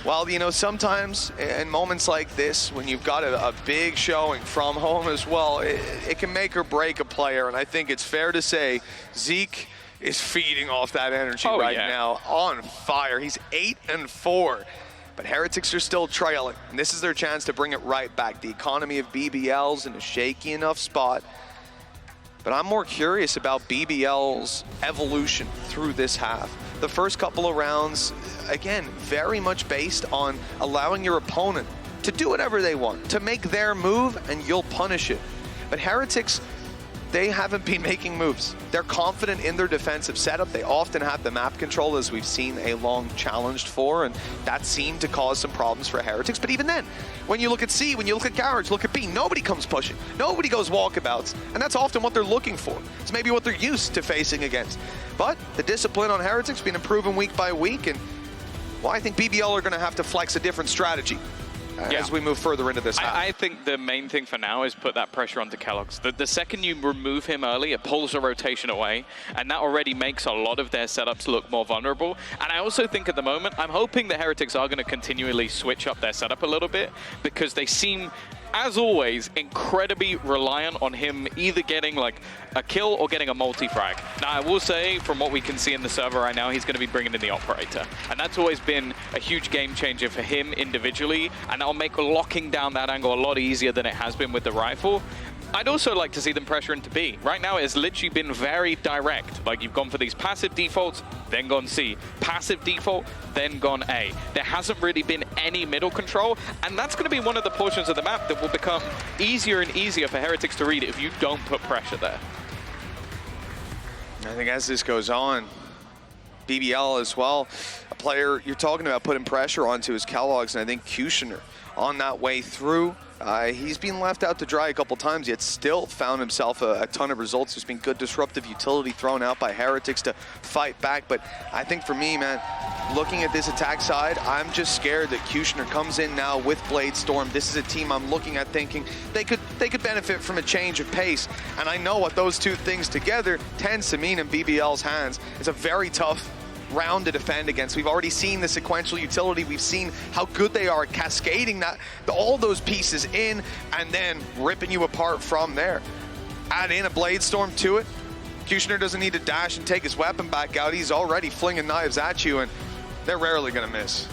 Well, you know, sometimes in moments like this, when you've got a big showing from home as well, it can make or break a player, and I think it's fair to say Zeke is feeding off that energy now. On fire. He's 8-4. But Heretics are still trailing, and this is their chance to bring it right back. The economy of BBL's in a shaky enough spot. But I'm more curious about BBL's evolution through this half. The first couple of rounds, again, very much based on allowing your opponent to do whatever they want, to make their move, and you'll punish it. But Heretics, they haven't been making moves. They're confident in their defensive setup. They often have the map control, as we've seen A long challenged for, and that seemed to cause some problems for Heretics. But even then, when you look at C, when you look at Garage, look at B, nobody comes pushing. Nobody goes walkabouts, and that's often what they're looking for. It's maybe what they're used to facing against. But the discipline on Heretics been improving week by week, and well, I think BBL are going to have to flex a different strategy as we move further into this half. I think the main thing for now is put that pressure onto Kellogg's. The second you remove him early, it pulls the rotation away, and that already makes a lot of their setups look more vulnerable. And I also think at the moment, I'm hoping the Heretics are going to continually switch up their setup a little bit, because they seem, as always, incredibly reliant on him either getting like a kill or getting a multi-frag. Now, I will say, from what we can see in the server right now, he's going to be bringing in the Operator. And that's always been a huge game changer for him individually, and that'll make locking down that angle a lot easier than it has been with the rifle. I'd also like to see them pressure into B. Right now, it's literally been very direct. Like, you've gone for these passive defaults, then gone C. Passive default, then gone A. There hasn't really been any middle control, and that's going to be one of the portions of the map that will become easier and easier for Heretics to read if you don't put pressure there. I think as this goes on, BBL as well, a player you're talking about putting pressure onto is Kellogg's, and I think Kushner on that way through. He's been left out to dry a couple times, yet still found himself a ton of results. There's been good disruptive utility thrown out by Heretics to fight back. But I think for me, man, looking at this attack side, I'm just scared that Kushner comes in now with Blade Storm. This is a team I'm looking at thinking they could benefit from a change of pace. And I know what those two things together tends to mean in BBL's hands. It's a very tough round to defend against. We've already seen the sequential utility. We've seen how good they are at cascading all those pieces in and then ripping you apart from there. Add in a Blade Storm to it. Kushner doesn't need to dash and take his weapon back out. He's already flinging knives at you, and they're rarely going to miss.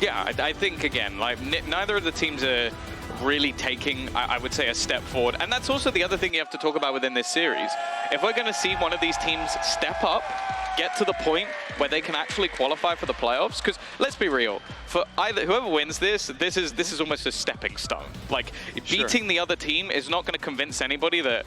Yeah, I think, again, like neither of the teams are really taking, I would say, a step forward. And that's also the other thing you have to talk about within this series. If we're going to see one of these teams step up, get to the point where they can actually qualify for the playoffs. Because let's be real, for either whoever wins this is almost a stepping stone. Like beating the other team is not going to convince anybody that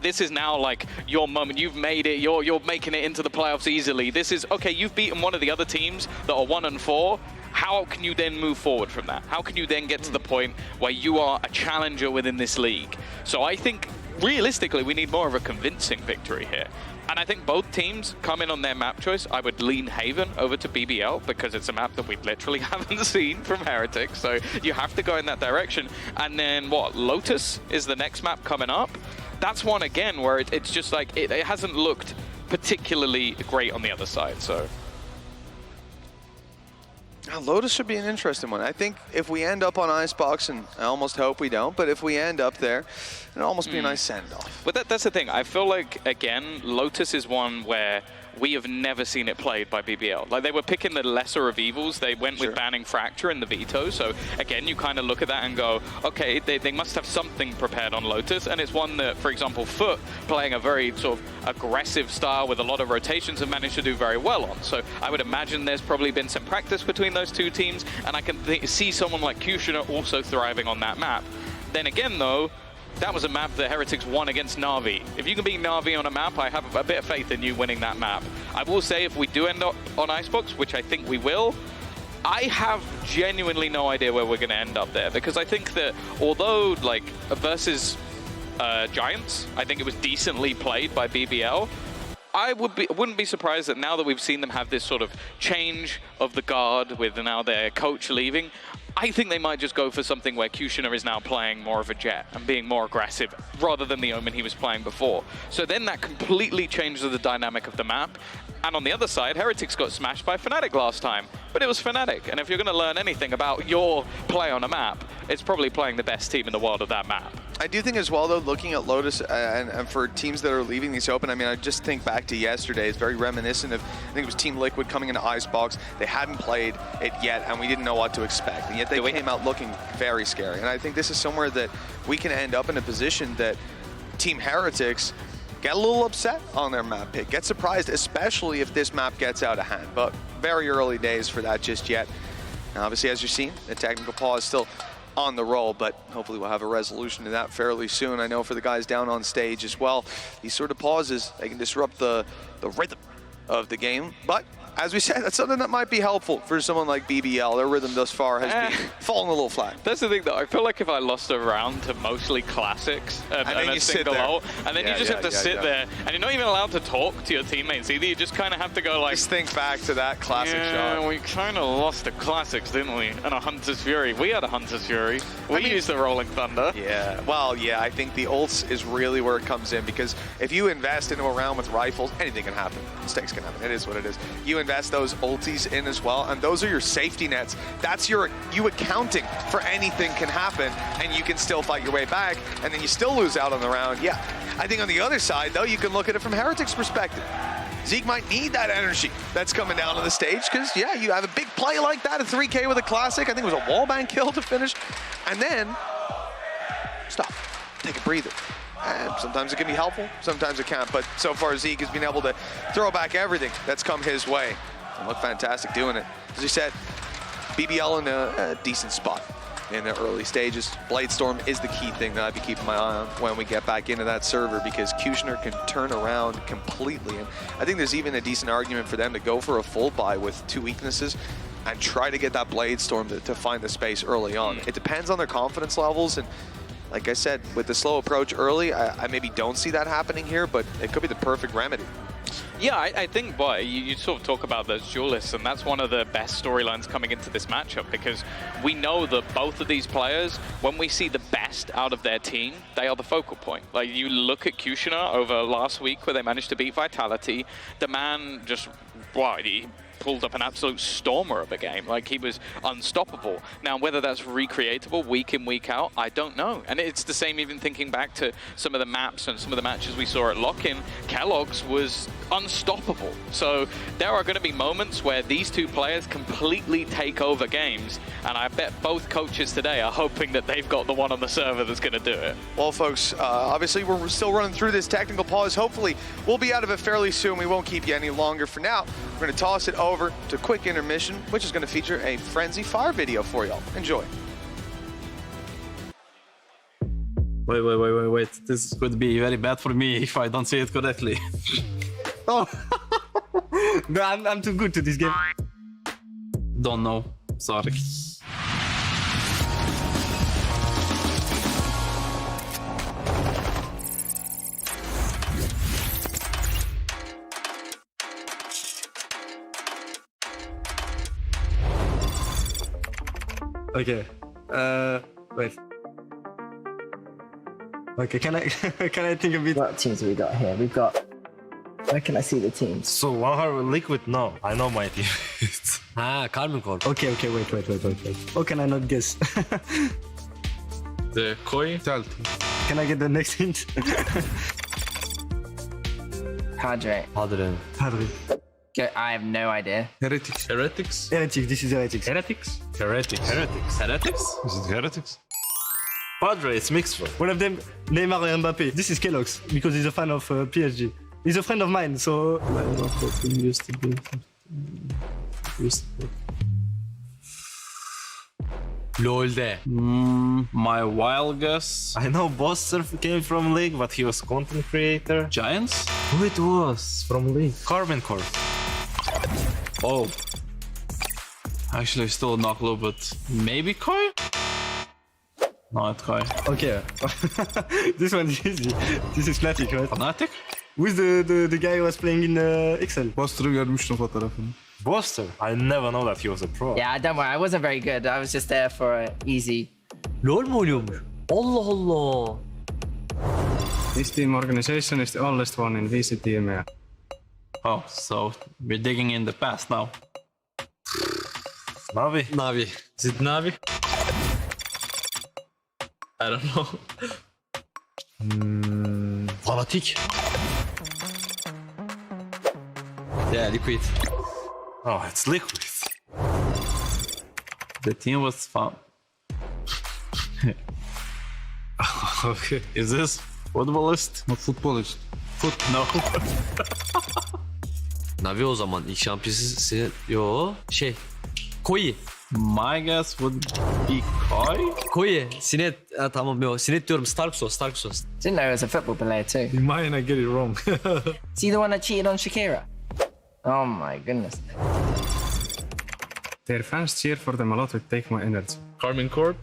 this is now like your moment. You've made it. You're making it into the playoffs easily. This is okay. You've beaten one of the other teams that are 1 and 4. How can you then move forward from that? How can you then get to the point where you are a challenger within this league? So I think realistically we need more of a convincing victory here. And I think both teams come in on their map choice. I would lean Haven over to BBL because it's a map that we literally haven't seen from Heretics. So you have to go in that direction. And then what? Lotus is the next map coming up. That's one again where it's just like it hasn't looked particularly great on the other side. So now, Lotus should be an interesting one. I think if we end up on Icebox, and I almost hope we don't, but if we end up there, it'll almost be a nice send-off. But that's the thing. I feel like, again, Lotus is one where we have never seen it played by BBL. Like, they were picking the lesser of evils. They went with banning Fracture and the veto. So, again, you kind of look at that and go, okay, they must have something prepared on Lotus. And it's one that, for example, Foot, playing a very sort of aggressive style with a lot of rotations, have managed to do very well on. So I would imagine there's probably been some practice between those two teams. And I can see someone like Kushner also thriving on that map. Then again, though, that was a map that Heretics won against Na'Vi. If you can beat Na'Vi on a map, I have a bit of faith in you winning that map. I will say if we do end up on Icebox, which I think we will, I have genuinely no idea where we're going to end up there. Because I think that although, like, versus Giants, I think it was decently played by BBL. I wouldn't be surprised that now that we've seen them have this sort of change of the guard with now their coach leaving, I think they might just go for something where Kushner is now playing more of a Jet and being more aggressive rather than the Omen he was playing before. So then that completely changes the dynamic of the map. And on the other side, Heretics got smashed by Fnatic last time, but it was Fnatic. And if you're going to learn anything about your play on a map, it's probably playing the best team in the world of that map. I do think as well, though, looking at Lotus and for teams that are leaving these open, I mean, I just think back to yesterday. It's very reminiscent of, I think it was Team Liquid coming into Icebox. They hadn't played it yet, and we didn't know what to expect. And yet they came out looking very scary. And I think this is somewhere that we can end up in a position that Team Heretics get a little upset on their map pick, get surprised, especially if this map gets out of hand. But very early days for that just yet. And obviously, as you've seen, the technical pause still on the roll, but hopefully we'll have a resolution to that fairly soon. I know for the guys down on stage as well, these sort of pauses, they can disrupt the rhythm of the game. But as we said, that's something that might be helpful for someone like BBL. Their rhythm thus far has been falling a little flat. That's the thing, though. I feel like if I lost a round to mostly classics and a single ult, and then you just have to sit there, and you're not even allowed to talk to your teammates either. You just kind of have to go like... Just think back to that classic shot. We kind of lost the classics, didn't we? And a Hunter's Fury. We had a Hunter's Fury. We used the Rolling Thunder. Yeah, well, yeah, I think the ults is really where it comes in, because if you invest into a round with rifles, anything can happen. Mistakes can happen. It is what it is. You invest those ults in as well, and those are your safety nets. That's you accounting for anything can happen, and you can still fight your way back, and then you still lose out on the round. Yeah, I think on the other side, though, you can look at it from Heretics' perspective. Zeke might need that energy that's coming down on the stage, because, yeah, you have a big play like that, a 3K with a classic. I think it was a wallbang kill to finish, and then stop, take a breather. And sometimes it can be helpful, sometimes it can't, but so far Zeke has been able to throw back everything that's come his way. And look fantastic doing it. As you said, BBL in a decent spot in the early stages. Bladestorm is the key thing that I'd be keeping my eye on when we get back into that server, because Kushner can turn around completely. And I think there's even a decent argument for them to go for a full buy with 2 weaknesses and try to get that Bladestorm to find the space early on. It depends on their confidence levels, and like I said, with the slow approach early, I maybe don't see that happening here, but it could be the perfect remedy. Yeah, I think, you sort of talk about those duelists, and that's one of the best storylines coming into this matchup, because we know that both of these players, when we see the best out of their team, they are the focal point. Like, you look at Kushner over last week where they managed to beat Vitality. The man just, he pulled up an absolute stormer of a game. Like, he was unstoppable. Now, whether that's recreatable week in, week out, I don't know. And it's the same even thinking back to some of the maps and some of the matches we saw at Lock-In. Kellogg's was unstoppable. So there are going to be moments where these two players completely take over games. And I bet both coaches today are hoping that they've got the one on the server that's going to do it. Well, folks, obviously we're still running through this technical pause. Hopefully we'll be out of it fairly soon. We won't keep you any longer. For now, we're going to toss it over to a quick intermission, which is going to feature a Frenzy Fire video for y'all. Enjoy. Wait. This could be very bad for me if I don't say it correctly. Oh, no, I'm too good to this game. Don't know. Sorry. Okay. Wait. Okay, can I think a bit? What teams have we got here? We've got... Where can I see the teams? So, Liquid, no. I know my team. Carmen Corp. Okay, wait. How can I not guess? The Koi. Can I get the next hint? Padre. Padre. I have no idea. Heretics. Heretics, this is Heretics. Heretics? Heretics. Is it Heretics? Padre, it's mixed for. One of them, Neymar and Mbappé. This is Kellogg's, because he's a fan of PSG. He's a friend of mine, so... LOL there. My wild guess. I know Boss Surf came from League, but he was content creator. Giants? Who it was from League? Carmen Corp. Oh. Actually, still not clue, but maybe Koi? Not Koi. Okay. This one is easy. This is Fnatic, right? Fnatic? Who's the guy who was playing in Excel? Buster'ı görmüştüm fotoğrafını. Buster? I never know that he was a pro. Yeah, don't worry. I wasn't very good. I was just there for easy. LOL mu oluyormuş? Allah Allah. This team organization is the oldest one in VCT EMEA. Oh, so we're digging in the past now. Navi. Is it Navi? I don't know. Fanatic. Yeah, Liquid. Oh, it's Liquid. The team was fun. Okay. Is this footballist? Not footballist. No. Navi o zaman ilk şampiyonası Koi. My guess would be Koi. Sinet. Tamam yok. Sinet diyorum. Starksos. Didn't know he was a football player too. You might not get it wrong. Is he the one that cheated on Shakira? Oh my goodness. Their fans cheer for them a lot with Take My Energy. Carmen Corp.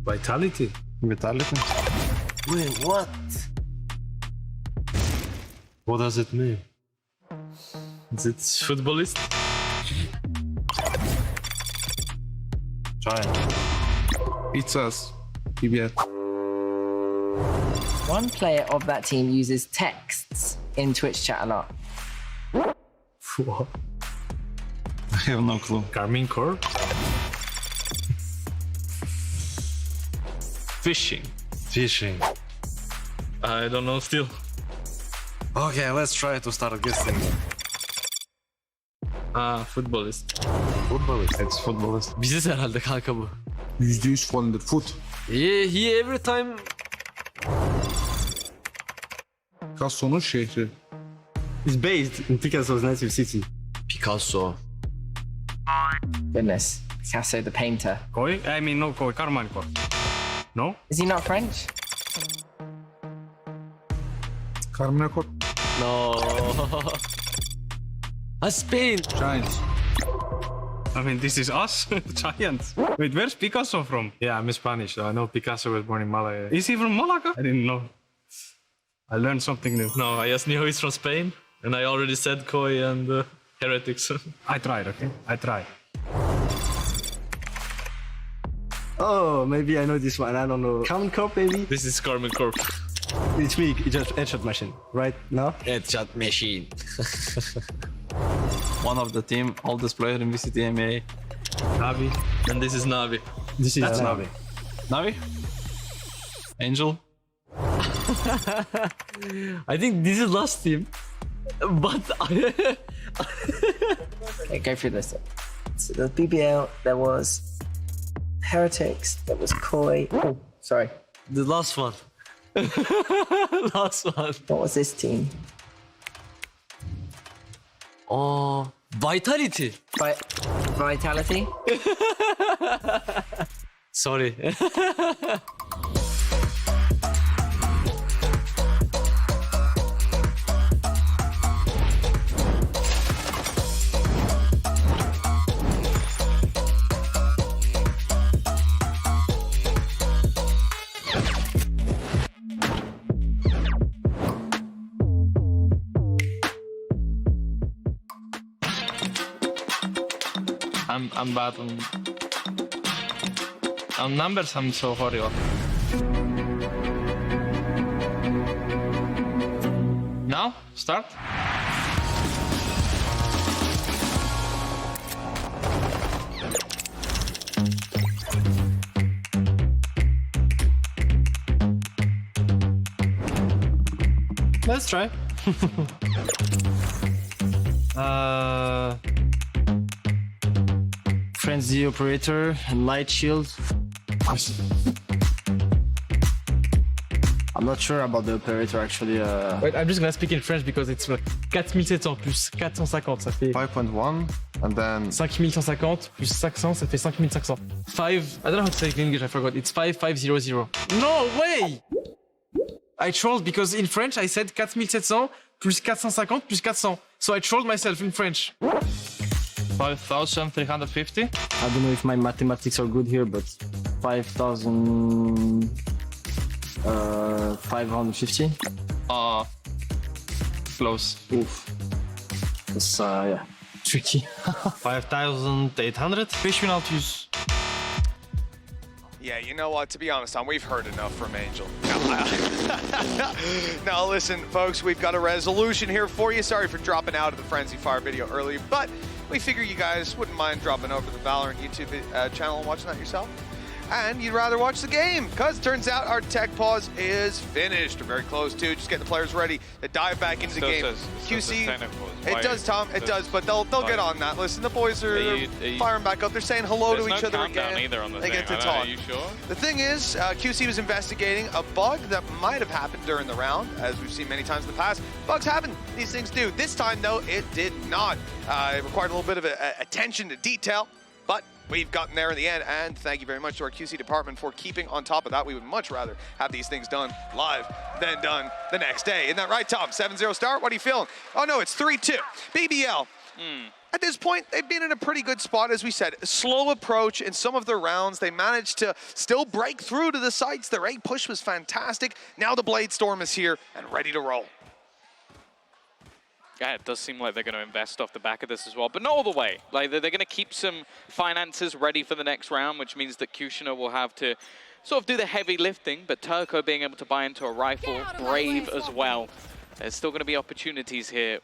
Vitality. Wait, what? What does it mean? Is it footballist? Giant. It's us. BBL. One player of that team uses texts in Twitch chat a lot. What? I have no clue. Carmine Corp. Fishing. I don't know still. Okay, let's try to start guessing. Footballist. It's footballist. Biziz herhalde kanka bu. %100 falandır. Foot. He every time... Picasso'nun şehri. He's based in Picasso's native city. Picasso. Goodness. Picasso the painter. Koi? I mean, no Koi. Carmine Corp. No? Is he not French? Carmine Corp. No. Spain. Giants. I mean, this is us, Giants. Wait, where's Picasso from? Yeah, I'm Spanish, so I know Picasso was born in Malaga. Is he from Malaga? I didn't know. I learned something new. No, I just knew he's from Spain, and I already said Koi and Heretics. I tried, okay? I tried. Oh, maybe I know this one. I don't know. Carmen Corp, maybe? This is Carmen Corp. It's me. It's just headshot machine, right? No? Headshot machine. One of the team, oldest player in VCT EMEA. Navi. And this is Navi. This is Navi. Navi? Angel? I think this is last team. But Okay, go through this. So the BBL, there was Heretics, there was Koi. Oh, sorry. the last one. Last one. What was this team? Oh, Vitality. Vitality? Sorry. I'm bad on numbers. I'm so horrible. Now, start. Let's try. Frenzy operator, light shield. I'm not sure about the operator actually. Wait, I'm just gonna speak in French because it's like 4700 plus 450, ça fait 5.1 and then 5150 plus 500, ça fait 5500. 5, I don't know how to say it in English, I forgot. It's 5500. No way! I trolled because in French I said 4700 plus 450 plus 400. So I trolled myself in French. 5350. I don't know if my mathematics are good here, but 5550. Close. Oof. That's yeah, tricky. 5800. Fish penalties. Yeah, you know what? To be honest, Tom, we've heard enough from Angel. Now, listen, folks, we've got a resolution here for you. Sorry for dropping out of the Frenzy Fire video earlier, but we figure you guys wouldn't mind dropping over to the Valorant YouTube channel and watching that yourself. And you'd rather watch the game, because it turns out our tech pause is finished. We're very close to just getting the players ready to dive back into the game. QC, it does, Tom, it does, but they'll get on that. Listen, the boys are firing back up. They're saying hello to each other again. Either on the they get to talk. Are you sure? The thing is, QC was investigating a bug that might have happened during the round, as we've seen many times in the past. Bugs happen, these things do. This time, though, it did not. It required a little bit of attention to detail, but we've gotten there in the end, and thank you very much to our QC department for keeping on top of that. We would much rather have these things done live than done the next day. Isn't that right, Tom? 7-0 start, what are you feeling? Oh no, it's 3-2. BBL. At this point, they've been in a pretty good spot, as we said. A slow approach in some of their rounds. They managed to still break through to the sites. Their A push was fantastic. Now the Blade Storm is here and ready to roll. Yeah, it does seem like they're going to invest off the back of this as well, but not all the way. Like, they're going to keep some finances ready for the next round, which means that Kushner will have to sort of do the heavy lifting, but Turco being able to buy into a rifle, Brave as well. There's still going to be opportunities here.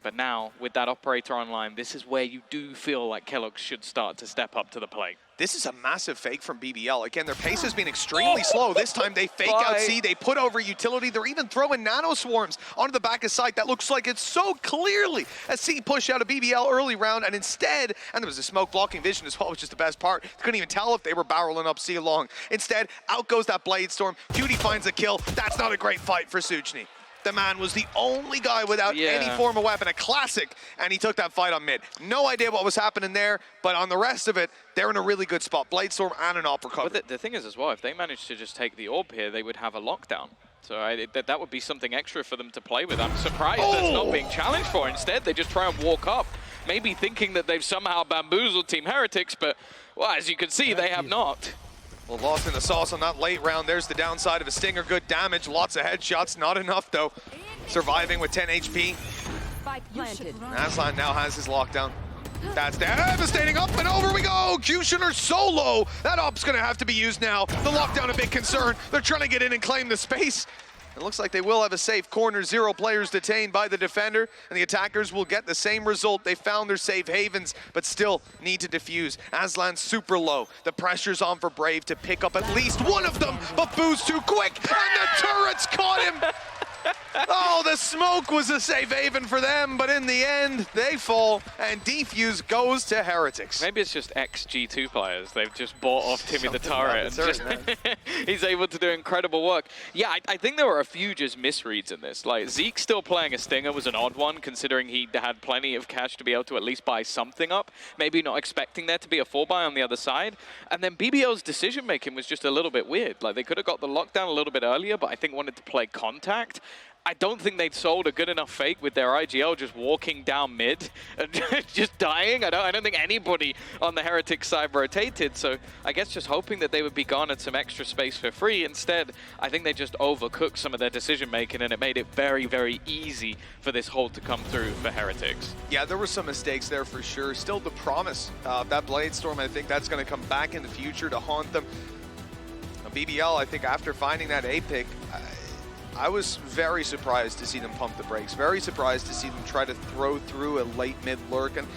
But now, with that operator online, this is where you do feel like Kellogg should start to step up to the plate. This is a massive fake from BBL. Again, their pace has been extremely slow. This time they fake out C, they put over utility. They're even throwing nano swarms onto the back of site. That looks like it's so clearly a C push out of BBL early round, and instead, and there was a smoke blocking vision as well, which is the best part. You couldn't even tell if they were barreling up C along. Instead, out goes that Blade Storm. Cutie finds a kill. That's not a great fight for Suchny. The man was the only guy without any form of weapon, a classic, and he took that fight on mid. No idea what was happening there, but on the rest of it, they're in a really good spot. Blade Storm and an AWP recovery. But the thing is as well, if they managed to just take the orb here, they would have a lockdown. So that would be something extra for them to play with. I'm surprised that's not being challenged for. Instead, they just try and walk up, maybe thinking that they've somehow bamboozled Team Heretics, but well, as you can see, they have not. Well, lost in the sauce on that late round. There's the downside of a Stinger. Good damage, lots of headshots, not enough though. Surviving with 10 HP. Aslan now has his lockdown. That's devastating, up and over we go! Kushner solo! That op's gonna have to be used now. The lockdown a big concern. They're trying to get in and claim the space. It looks like they will have a safe corner. 0 players detained by the defender, and the attackers will get the same result. They found their safe havens, but still need to defuse. Aslan's super low. The pressure's on for Brave to pick up at least one of them, but Boo's too quick, and the turrets caught him. Oh, the smoke was a safe haven for them, but in the end, they fall, and defuse goes to Heretics. Maybe it's just ex-G2 players. They've just bought off Timmy the Turret. And just he's able to do incredible work. Yeah, I think there were a few just misreads in this. Like, Zeke still playing a Stinger was an odd one, considering he had plenty of cash to be able to at least buy something up. Maybe not expecting there to be a 4-buy on the other side. And then BBL's decision-making was just a little bit weird. Like, they could have got the lockdown a little bit earlier, but I think wanted to play contact. I don't think they'd sold a good enough fake with their IGL just walking down mid and just dying. I don't think anybody on the Heretic side rotated, so I guess just hoping that they would be garnered some extra space for free. Instead, I think they just overcooked some of their decision making, and it made it very, very easy for this hold to come through for Heretics. Yeah, there were some mistakes there for sure. Still the promise of that Blade Storm, I think that's going to come back in the future to haunt them. BBL, I think after finding that A pick, I was very surprised to see them pump the brakes, very surprised to see them try to throw through a late mid lurk, and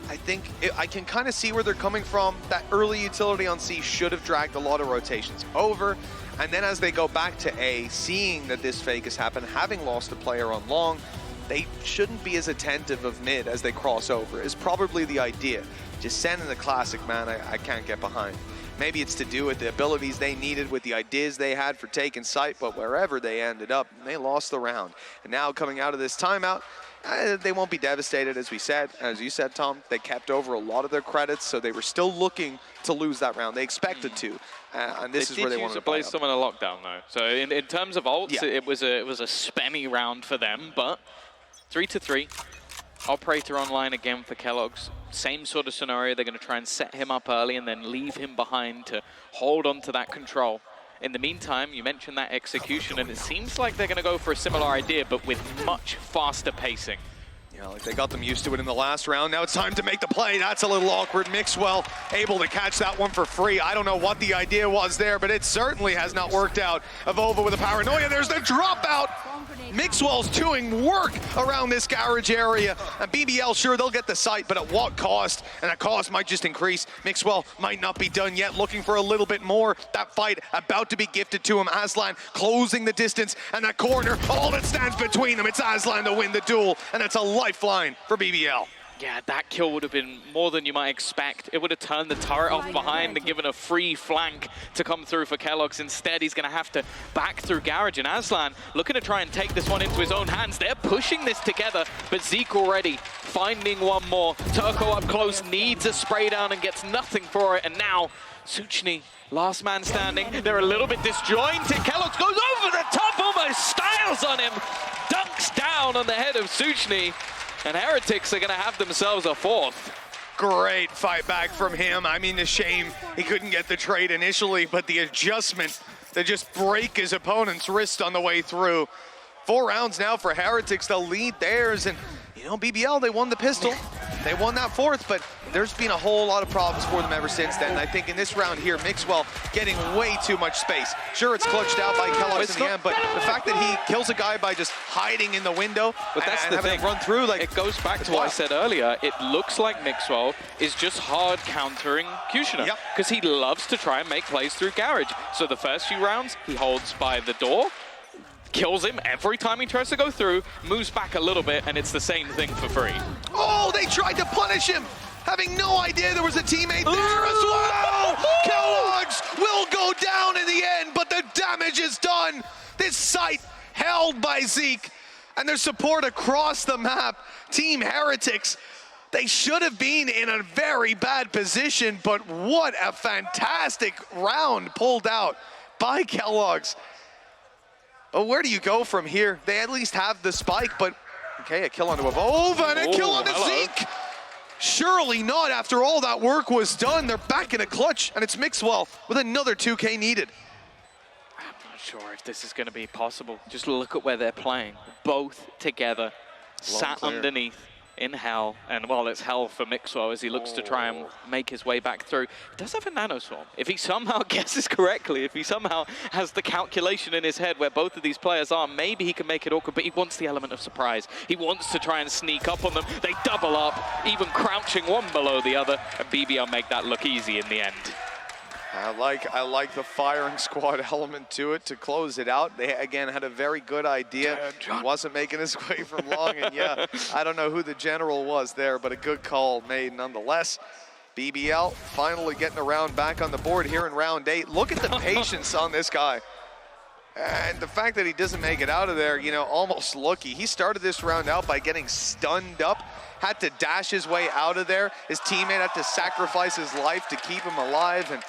I think I can kind of see where they're coming from. That early utility on C should have dragged a lot of rotations over, and then as they go back to A, seeing that this fake has happened, having lost a player on long, they shouldn't be as attentive of mid as they cross over, is probably the idea. Just sending the classic, man, I can't get behind. Maybe it's to do with the abilities they needed, with the ideas they had for taking site, but wherever they ended up, they lost the round. And now coming out of this timeout, they won't be devastated, as we said. As you said, Tom, they kept over a lot of their credits, so they were still looking to lose that round. They expected to, and this is where they wanted to play. They did use a Blaze Storm in a lockdown, though. So in terms of ults, yeah, it was a spammy round for them, but 3-3. Operator online again for Kellogg's. Same sort of scenario. They're going to try and set him up early and then leave him behind to hold on to that control. In the meantime, you mentioned that execution, and it seems like they're going to go for a similar idea, but with much faster pacing. Yeah, like they got them used to it in the last round. Now it's time to make the play. That's a little awkward. Mixwell able to catch that one for free. I don't know what the idea was there, but it certainly has not worked out. Avova with a paranoia. There's the dropout. Mixwell's doing work around this garage area. And BBL, sure, they'll get the site, but at what cost? And that cost might just increase. Mixwell might not be done yet, looking for a little bit more. That fight about to be gifted to him. Aslan closing the distance, and that corner, all that stands between them, it's Aslan to win the duel, and it's a lifeline for BBL. Yeah, that kill would have been more than you might expect. It would have turned the turret off behind and given a free flank to come through for Kellogg's. Instead, he's going to have to back through Garage, and Aslan looking to try and take this one into his own hands. They're pushing this together, but Zeke already finding one more. Turco up close, needs a spray down and gets nothing for it, and now Suchny, last man standing. They're a little bit disjointed. Kellogg's goes over the top, almost styles on him, dunks down on the head of Suchny. And Heretics are going to have themselves a fourth. Great fight back from him. I mean, the shame he couldn't get the trade initially, but the adjustment to just break his opponent's wrist on the way through. 4 rounds now for Heretics. They'll lead theirs, and you know, BBL, they won the pistol. They won that 4th, but there's been a whole lot of problems for them ever since then. And I think in this round here, Mixwell getting way too much space. Sure, it's clutched out by Kellogg's in the end, but the fact that he kills a guy by just hiding in the window, but that's the thing. Run through, like, it goes back to what I said earlier. It looks like Mixwell is just hard countering Kushner, because he loves to try and make plays through Garage. So the first few rounds, he holds by the door, kills him every time he tries to go through, moves back a little bit, and it's the same thing for free. Oh, they tried to punish him, having no idea there was a teammate there as well. Kellogg's will go down in the end, but the damage is done. This site held by Zeke, and there's support across the map. Team Heretics, they should have been in a very bad position, but what a fantastic round pulled out by Kellogg's. Oh, where do you go from here? They at least have the spike, but okay, a kill onto Avova and a kill onto Zeke. Surely not after all that work was done. They're back in a clutch, and it's Mixwell with another 2K needed. I'm not sure if this is going to be possible. Just look at where they're playing. Both together, sat underneath. in hell, and well, it's hell for Mixwell as he looks to try and make his way back through. He does have a nano swarm. If he somehow guesses correctly, if he somehow has the calculation in his head where both of these players are, maybe he can make it awkward, but he wants the element of surprise. He wants to try and sneak up on them. They double up, even crouching one below the other, and BBL make that look easy in the end. I like the firing squad element to it to close it out. They, again, had a very good idea. He wasn't making his way from long, and yeah, I don't know who the general was there, but a good call made nonetheless. BBL finally getting around back on the board here in round 8. Look at the patience on this guy. And the fact that he doesn't make it out of there, you know, almost lucky. He started this round out by getting stunned up, had to dash his way out of there. His teammate had to sacrifice his life to keep him alive, and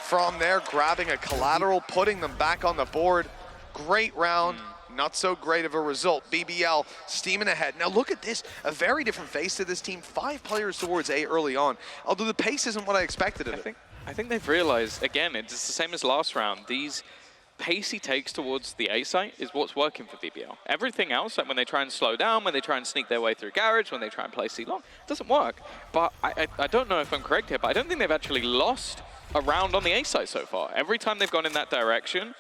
from there, grabbing a collateral, putting them back on the board. Great round, not so great of a result. BBL steaming ahead. Now look at this, a very different face to this team. 5 players towards A early on, although the pace isn't what I expected of it. I think they've realized, again, it's the same as last round. These pacey takes towards the A site is what's working for BBL. Everything else, like when they try and slow down, when they try and sneak their way through garage, when they try and play C long, it doesn't work. But I don't know if I'm correct here, but I don't think they've actually lost a round on the A site so far. Every time they've gone in that direction,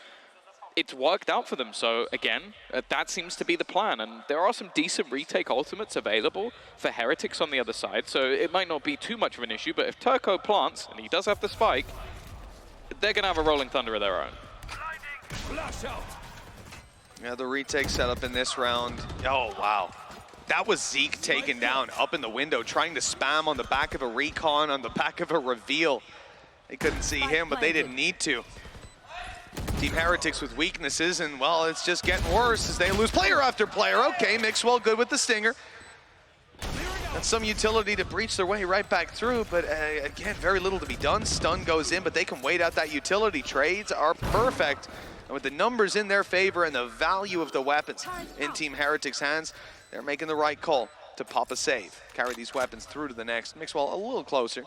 it's worked out for them. So again, that seems to be the plan. And there are some decent retake ultimates available for Heretics on the other side. So it might not be too much of an issue, but if Turco plants, and he does have the spike, they're gonna have a Rolling Thunder of their own. Yeah, the retake setup in this round. Oh, wow. That was Zeke taken down up in the window, trying to spam on the back of a recon, on the back of a reveal. They couldn't see him, but they didn't need to. Team Heretics with weaknesses, and well, it's just getting worse as they lose player after player. Okay, Mixwell good with the stinger. That's some utility to breach their way right back through, but again, very little to be done. Stun goes in, but they can wait out that utility. Trades are perfect. And with the numbers in their favor and the value of the weapons in Team Heretics' hands, they're making the right call to pop a save. Carry these weapons through to the next. Mixwell a little closer,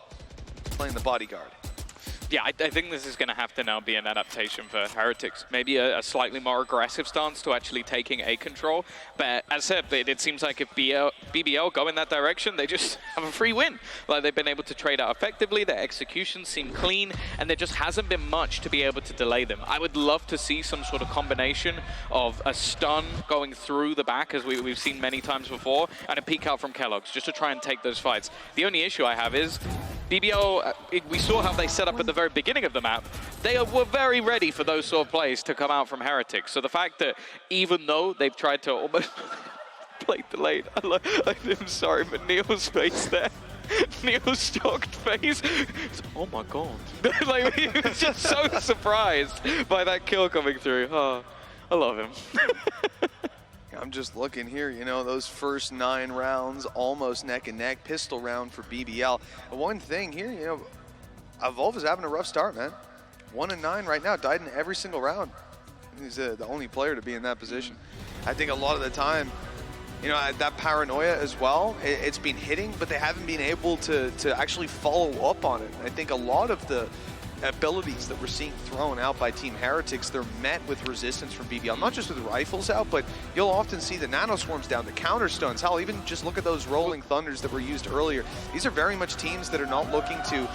playing the bodyguard. Yeah, I think this is going to have to now be an adaptation for Heretics. Maybe a slightly more aggressive stance to actually taking A control. But as I said, it seems like if BBL go in that direction, they just have a free win. Like, they've been able to trade out effectively, their executions seem clean, and there just hasn't been much to be able to delay them. I would love to see some sort of combination of a stun going through the back, as we've seen many times before, and a peek out from Kellogg's, just to try and take those fights. The only issue I have is BBL, we saw how they set up at the very beginning of the map. They were very ready for those sort of plays to come out from Heretics. So the fact that even though they've tried to almost play delayed, I'm sorry, but Neil's face there. Neil's shocked face. Oh my god. Like, he was just so surprised by that kill coming through. Oh, I love him. I'm just looking here, you know, those first 9 rounds, almost neck and neck, pistol round for BBL. But one thing here, you know, Evolve is having a rough start, man. 1-9 right now, died in every single round. He's the only player to be in that position. I think a lot of the time, you know, that paranoia as well, it's been hitting, but they haven't been able to actually follow up on it. I think a lot of the abilities that we're seeing thrown out by Team Heretics, they're met with resistance from BBL, not just with rifles out, but you'll often see the nano swarms down, the counter stuns. Hell, even just look at those rolling thunders that were used earlier. These are very much teams that are not looking to,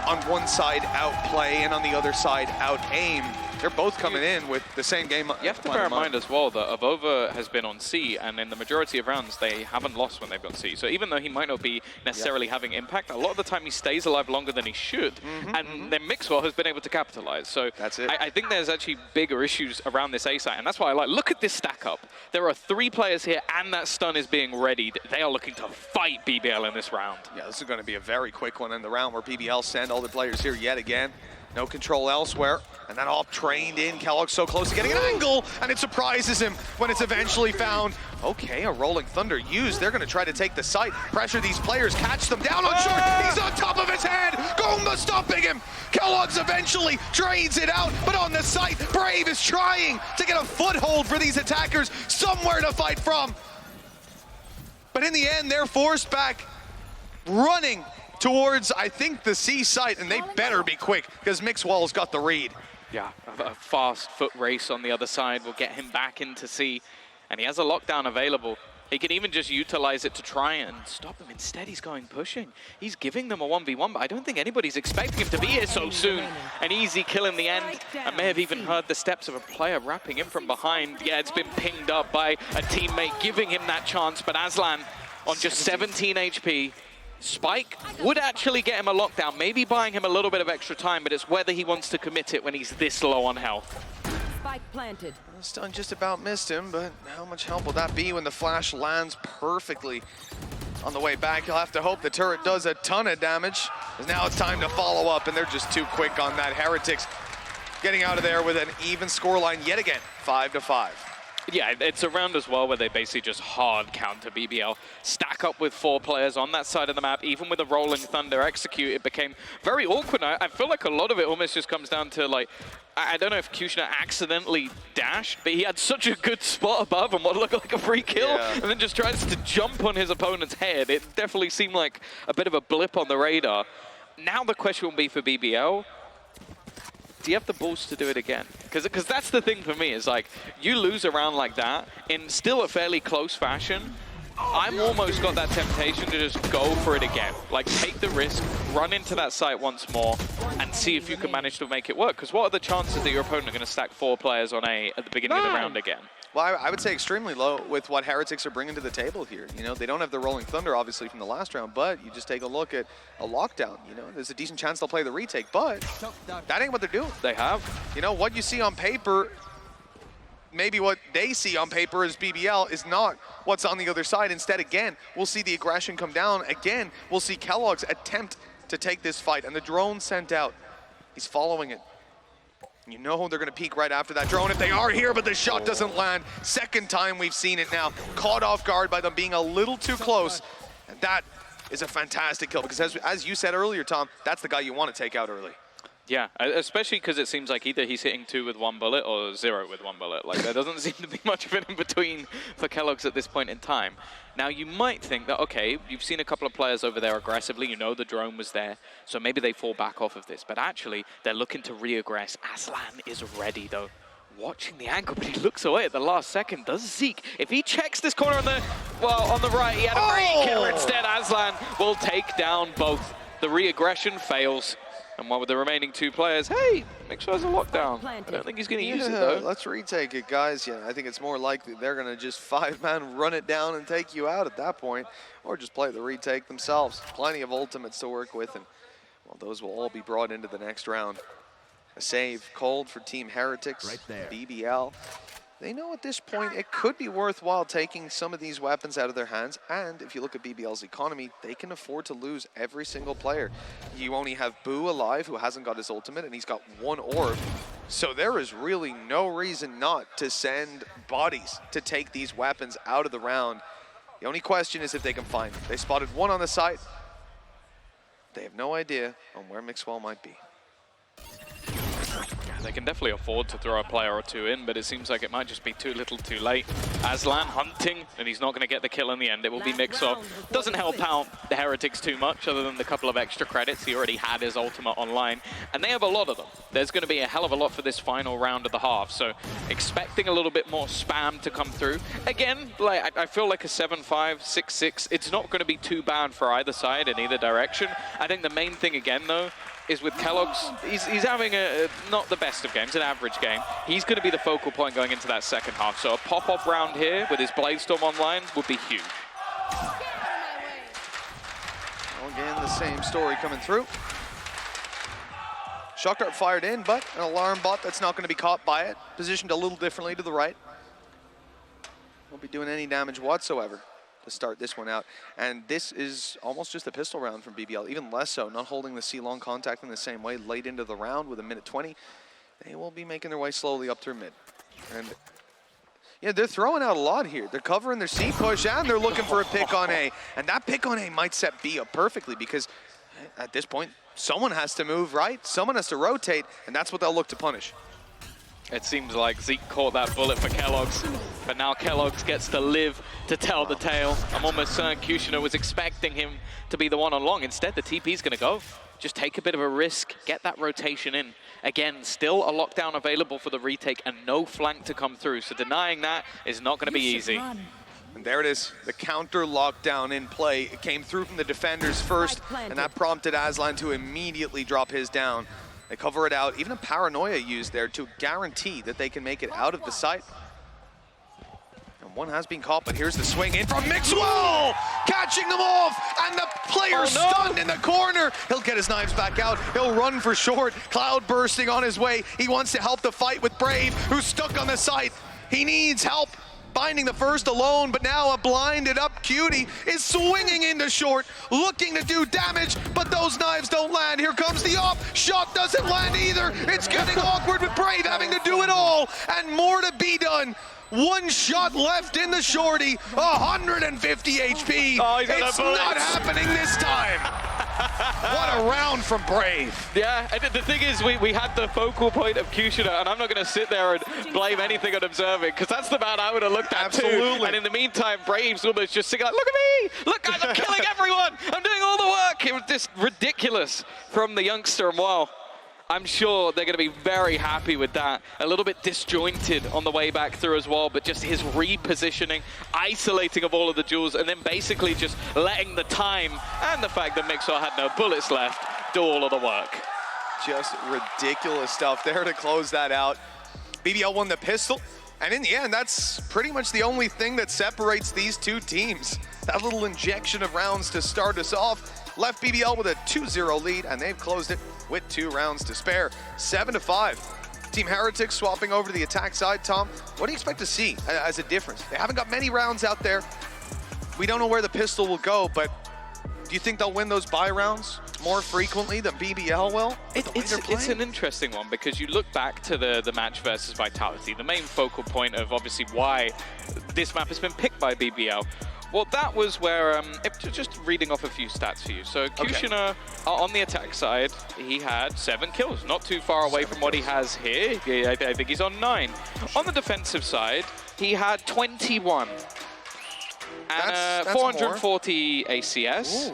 on one side, outplay and on the other side, out-aim. They're both coming in with the same game. You have to bear in mind as well that Avova has been on C, and in the majority of rounds, they haven't lost when they've got C. So even though he might not be necessarily having impact, a lot of the time he stays alive longer than he should, and then Mixwell has been able to capitalize. So that's it. I think there's actually bigger issues around this A site, and that's why I like, look at this stack up. There are 3 players here, and that stun is being readied. They are looking to fight BBL in this round. Yeah, this is going to be a very quick one in the round where BBL send all the players here yet again. No control elsewhere, and then all trained in. Kellogg so close to getting an angle, and it surprises him when it's eventually found. Okay, a Rolling Thunder used. They're going to try to take the site, pressure these players, catch them down on short. He's on top of his head. Gomba stopping him. Kellogg's eventually trades it out, but on the site, Brave is trying to get a foothold for these attackers, somewhere to fight from. But in the end, they're forced back, running towards, I think, the C site, and they better be quick because Mixwell's got the read. Yeah, a fast foot race on the other side will get him back into C, and he has a lockdown available. He can even just utilize it to try and stop them. Instead, he's going pushing. He's giving them a 1v1, but I don't think anybody's expecting him to be here so soon. An easy kill in the end. I may have even heard the steps of a player wrapping in from behind. Yeah, it's been pinged up by a teammate giving him that chance, but Aslan on just 17 HP. Spike would actually get him a lockdown, maybe buying him a little bit of extra time, but it's whether he wants to commit it when he's this low on health. Spike planted. Stun just about missed him, but how much help will that be when the flash lands perfectly? On the way back, you'll have to hope the turret does a ton of damage, because now it's time to follow up, and they're just too quick on that. Heretics getting out of there with an even scoreline yet again, 5-5. Yeah, it's a round as well where they basically just hard counter BBL. Stack up with 4 players on that side of the map. Even with a Rolling Thunder execute, it became very awkward. I feel like a lot of it almost just comes down to, like, I don't know if Kushner accidentally dashed, but he had such a good spot above and what looked like a free kill, and then just tries to jump on his opponent's head. It definitely seemed like a bit of a blip on the radar. Now the question will be for BBL, do you have the balls to do it again? Because that's the thing for me, is like, you lose a round like that in still a fairly close fashion. I'm almost got that temptation to just go for it again. Like, take the risk, run into that site once more, and see if you can manage to make it work. Because what are the chances that your opponent are going to stack 4 players on A at the beginning of the round again? Well, I would say extremely low with what Heretics are bringing to the table here. You know, they don't have the Rolling Thunder, obviously, from the last round, but you just take a look at a lockdown. You know, there's a decent chance they'll play the retake, but that ain't what they're doing. They have. You know, what you see on paper, maybe what they see on paper as BBL is not what's on the other side. Instead, again, we'll see the aggression come down. Again, we'll see Kellogg's attempt to take this fight, and the drone sent out. He's following it. You know they're going to peek right after that drone if they are here, but the shot doesn't land. Second time we've seen it now. Caught off guard by them being a little too close. And that is a fantastic kill, because as you said earlier, Tom, that's the guy you want to take out early. Yeah, especially because it seems like either he's hitting 2 with 1 bullet or 0 with 1 bullet. Like, there doesn't seem to be much of it in between for Kellogg's at this point in time. Now, you might think that, okay, you've seen a couple of players over there aggressively, you know the drone was there, so maybe they fall back off of this. But actually, they're looking to re-aggress. Aslan is ready, though. Watching the angle, but he looks away at the last second. Does Zeke, if he checks this corner on the, well, on the right, he had a great kill. Instead, Aslan will take down both. The re-aggression fails. And one with the remaining 2 players, hey, make sure there's a lockdown. I don't think he's going to use it, though. Let's retake it, guys. Yeah, I think it's more likely they're going to just 5-man run it down and take you out at that point, or just play the retake themselves. Plenty of ultimates to work with, and well, those will all be brought into the next round. A save called for Team Heretics, right there. BBL. They know at this point it could be worthwhile taking some of these weapons out of their hands, and if you look at BBL's economy, they can afford to lose every single player. You only have Boo alive, who hasn't got his ultimate, and he's got 1 orb, so there is really no reason not to send bodies to take these weapons out of the round. The only question is if they can find them. They spotted 1 on the site. They have no idea on where Mixwell might be. They can definitely afford to throw a player or 2 in, but it seems like it might just be too little too late. Aslan hunting, and he's not going to get the kill in the end. It will be Mixwell. Doesn't help out the Heretics too much, other than the couple of extra credits. He already had his ultimate online, and they have a lot of them. There's going to be a hell of a lot for this final round of the half, so expecting a little bit more spam to come through. Again, like I feel like a 7-5, 6-6, it's not going to be too bad for either side in either direction. I think the main thing again, though, is with Kellogg's, he's having not the best of games, an average game. He's going to be the focal point going into that second half. So a pop-off round here with his Bladestorm online would be huge. Well, again, the same story coming through. Shock Dart fired in, but an alarm bot that's not going to be caught by it. Positioned a little differently to the right. Won't be doing any damage whatsoever to start this one out. And this is almost just a pistol round from BBL, even less so, not holding the C-long contact in the same way late into the round with 1:20. They will be making their way slowly up through mid. And yeah, they're throwing out a lot here. They're covering their C push, and they're looking for a pick on A. And that pick on A might set B up perfectly, because at this point, someone has to move, right? Someone has to rotate, and that's what they'll look to punish. It seems like Zeke caught that bullet for Kellogg's, but now Kellogg's gets to live to tell the tale. I'm almost certain Kushner was expecting him to be the one on long. Instead, the TP's going to go. Just take a bit of a risk, get that rotation in. Again, still a lockdown available for the retake and no flank to come through, so denying that is not going to be easy. And there it is, the counter lockdown in play. It came through from the defenders first, and that prompted Aslan to immediately drop his down. They cover it out, even a paranoia used there to guarantee that they can make it out of the site. And one has been caught, but here's the swing in from Mixwell! Catching them off, and the player stunned in the corner. He'll get his knives back out, he'll run for short. Cloud bursting on his way. He wants to help the fight with Brave, who's stuck on the site. He needs help. Finding the first alone, but now a blinded up Cutie is swinging into short, looking to do damage, but those knives don't land. Here comes the off, shot doesn't land either. It's getting awkward with Brave having to do it all, and more to be done. One shot left in the shorty, 150 HP. Oh, it's not happening this time. What a round from Brave. Yeah, and the thing is, we had the focal point of Kushner, and I'm not going to sit there and blame anything on observing, because that's the man I would have looked at too. And in the meantime, Brave's almost just singing like, look at me! Look, guys, I'm killing everyone! I'm doing all the work! It was just ridiculous from the youngster, and wow. I'm sure they're going to be very happy with that. A little bit disjointed on the way back through as well, but just his repositioning, isolating of all of the jewels, and then basically just letting the time and the fact that Mixwell had no bullets left do all of the work. Just ridiculous stuff there to close that out. BBL won the pistol, and in the end, that's pretty much the only thing that separates these two teams. That little injection of rounds to start us off left BBL with a 2-0 lead, and they've closed it with 2 rounds to spare. 7-5. Team Heretics swapping over to the attack side. Tom, what do you expect to see as a difference? They haven't got many rounds out there. We don't know where the pistol will go, but do you think they'll win those buy rounds more frequently than BBL will? It's an interesting one, because you look back to the match versus Vitality, the main focal point of obviously why this map has been picked by BBL. Well, that was where, just reading off a few stats for you. So Kushner, on the attack side, he had 7 kills, not too far away from what he has here. I think he's on 9. On the defensive side, he had 21. And 440 ACS,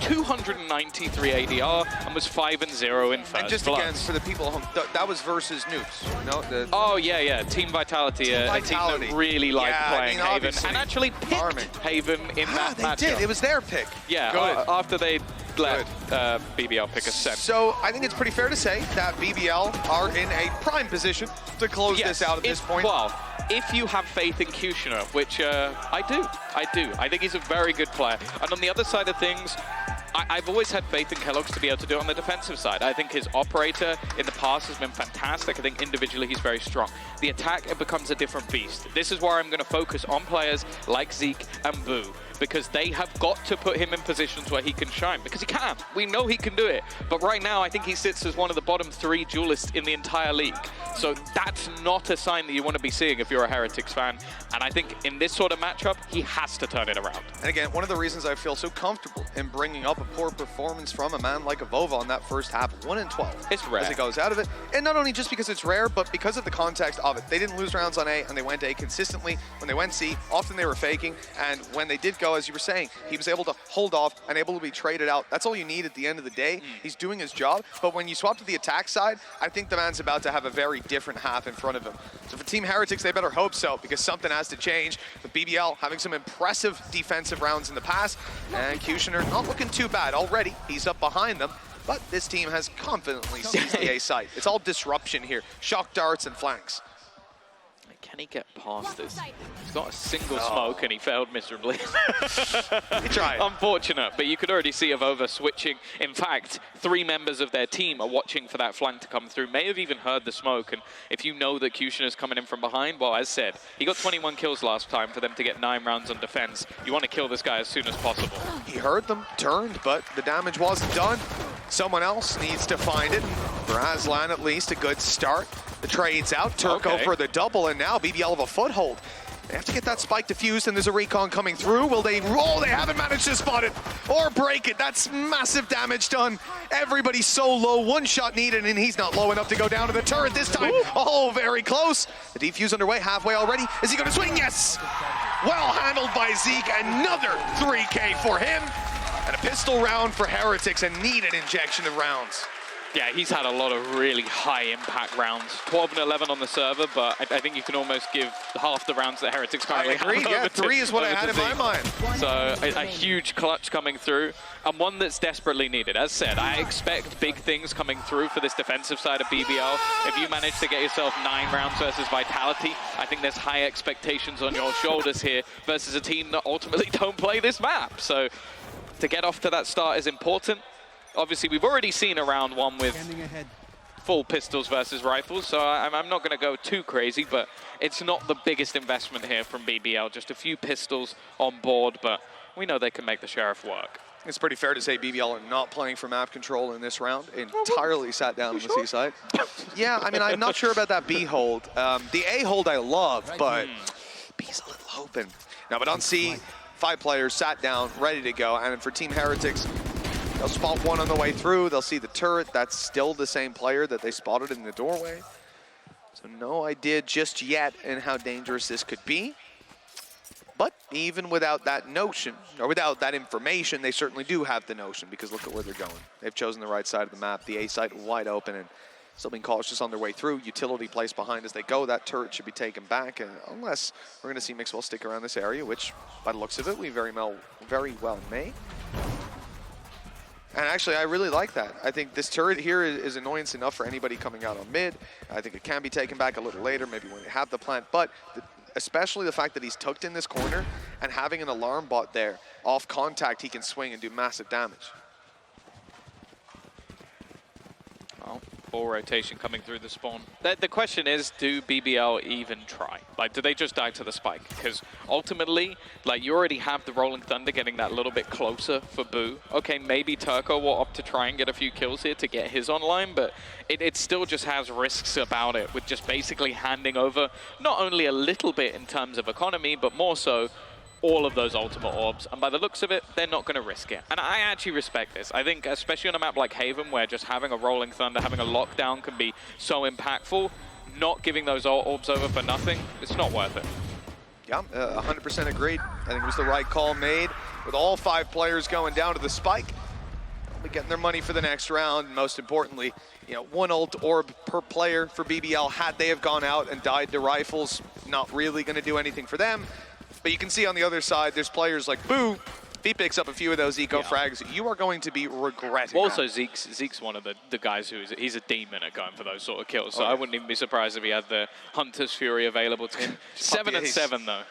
293 ADR, and was 5-0 in first And just blood. again, for the people at home, that was versus Noobs. No, oh, yeah. Team Vitality, a team that really liked playing Haven, and actually picked Haven in that matchup. They did. It was their pick. Yeah, after they let BBL pick a set. So I think it's pretty fair to say that BBL are in a prime position to close this out at this point. Well, if you have faith in Kushner, which I do. I think he's a very good player. And on the other side of things, I've always had faith in Kellogg's to be able to do it on the defensive side. I think his operator in the past has been fantastic. I think individually he's very strong. The attack, it becomes a different beast. This is where I'm going to focus on players like Zeke and Boo, because they have got to put him in positions where he can shine, because he can. We know he can do it. But right now, I think he sits as one of the bottom 3 duelists in the entire league. So that's not a sign that you want to be seeing if you're a Heretics fan. And I think in this sort of matchup, he has to turn it around. And again, one of the reasons I feel so comfortable in bringing up a poor performance from a man like Avova on that first half, 1-12. It's rare. As it goes out of it. And not only just because it's rare, but because of the context of it. They didn't lose rounds on A, and they went A consistently. When they went C, often they were faking. And when they did go, as you were saying, he was able to hold off and able to be traded out. That's all you need at the end of the day. He's doing his job. But when you swap to the attack side, I think the man's about to have a very different half in front of him. So for Team Heretics, they better hope so, because something has to change. With BBL having some impressive defensive rounds in the past, and Kushner not looking too bad already. He's up behind them, but this team has confidently seized the A site. It's all disruption here. Shock darts and flanks. Can he get past this? He's got a single smoke and he failed miserably. He tried. Unfortunate, but you could already see Avova switching. In fact, 3 members of their team are watching for that flank to come through, may have even heard the smoke. And if you know that Kushner's coming in from behind, well, as said, he got 21 kills last time. For them to get 9 rounds on defense, you want to kill this guy as soon as possible. He heard them, turned, but the damage wasn't done. Someone else needs to find it. For Aslan, at least, a good start. The trade's out, Turco for the double, and now BBL have a foothold. They have to get that spike defused, and there's a recon coming through. Will they roll? They haven't managed to spot it or break it. That's massive damage done. Everybody's so low, 1 shot needed, and he's not low enough to go down to the turret this time. Oh, very close. The defuse underway, halfway already. Is he going to swing? Yes! Well handled by Zeke. Another 3K for him. And a pistol round for Heretics, a needed injection of rounds. Yeah, he's had a lot of really high impact rounds. 12 and 11 on the server, but I think you can almost give half the rounds that Heretics currently have. I agree, yeah, 3 is what I had in my mind. So a huge clutch coming through, and one that's desperately needed. As said, I expect big things coming through for this defensive side of BBL. If you manage to get yourself 9 rounds versus Vitality, I think there's high expectations on your shoulders here versus a team that ultimately don't play this map. So to get off to that start is important. Obviously, we've already seen a round 1 with full pistols versus rifles, so I'm not going to go too crazy, but it's not the biggest investment here from BBL. Just a few pistols on board, but we know they can make the Sheriff work. It's pretty fair to say BBL are not playing for map control in this round. Entirely sat down on the C side. Yeah, I mean, I'm not sure about that B hold. The A hold I love, but B's a little open. Now, but on C, 5 players sat down, ready to go, and for Team Heretics, they'll spot one on the way through. They'll see the turret. That's still the same player that they spotted in the doorway. So no idea just yet in how dangerous this could be. But even without that notion, or without that information, they certainly do have the notion, because look at where they're going. They've chosen the right side of the map. The A site wide open and still being cautious on their way through. Utility placed behind as they go. That turret should be taken back, unless we're going to see Mixwell stick around this area, which, by the looks of it, we very well may. And actually, I really like that. I think this turret here is annoyance enough for anybody coming out on mid. I think it can be taken back a little later, maybe when they have the plant. But especially the fact that he's tucked in this corner and having an alarm bot there, off contact, he can swing and do massive damage. Well, full rotation coming through the spawn. The question is, do BBL even try? Like, do they just die to the spike? Because ultimately, like, you already have the Rolling Thunder getting that little bit closer for Boo. Okay, maybe Turco will opt to try and get a few kills here to get his online, but it still just has risks about it with just basically handing over not only a little bit in terms of economy, but more so all of those ultimate orbs, and by the looks of it, they're not going to risk it. And I actually respect this. I think, especially on a map like Haven, where just having a Rolling Thunder, having a lockdown can be so impactful, not giving those orbs over for nothing, it's not worth it. Yeah, 100% agreed. I think it was the right call made, with all 5 players going down to the spike, getting their money for the next round. Most importantly, you know, 1 ult orb per player for BBL. Had they have gone out and died to rifles, not really going to do anything for them. But you can see on the other side, there's players like Boo. If he picks up a few of those eco frags, you are going to be regretting Also, that. Zeke's one of the guys he's a demon at going for those sort of kills. So I wouldn't even be surprised if he had the Hunter's Fury available to him. 7 and 7 though.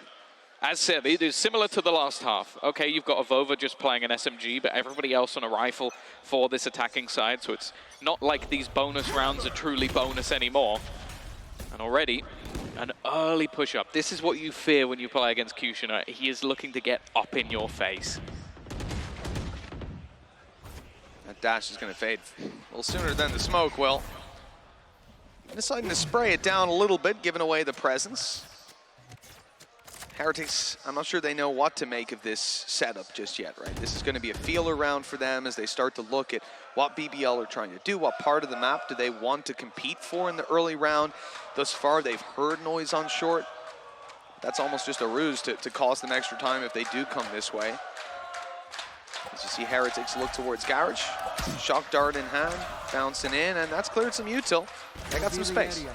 As said, it is similar to the last half. Okay, you've got Avova just playing an SMG, but everybody else on a rifle for this attacking side. So it's not like these bonus rounds are truly bonus anymore. And already, an early push-up. This is what you fear when you play against Kushner. He is looking to get up in your face. That dash is going to fade a little sooner than the smoke will. Deciding to spray it down a little bit, giving away the presence. Heretics, I'm not sure they know what to make of this setup just yet, right? This is going to be a feeler round for them as they start to look at what BBL are trying to do, what part of the map do they want to compete for in the early round. Thus far, they've heard noise on short. That's almost just a ruse to cost them extra time if they do come this way. As you see Heretics look towards Garage. Shock dart in hand, bouncing in, and that's cleared some util. They got some space.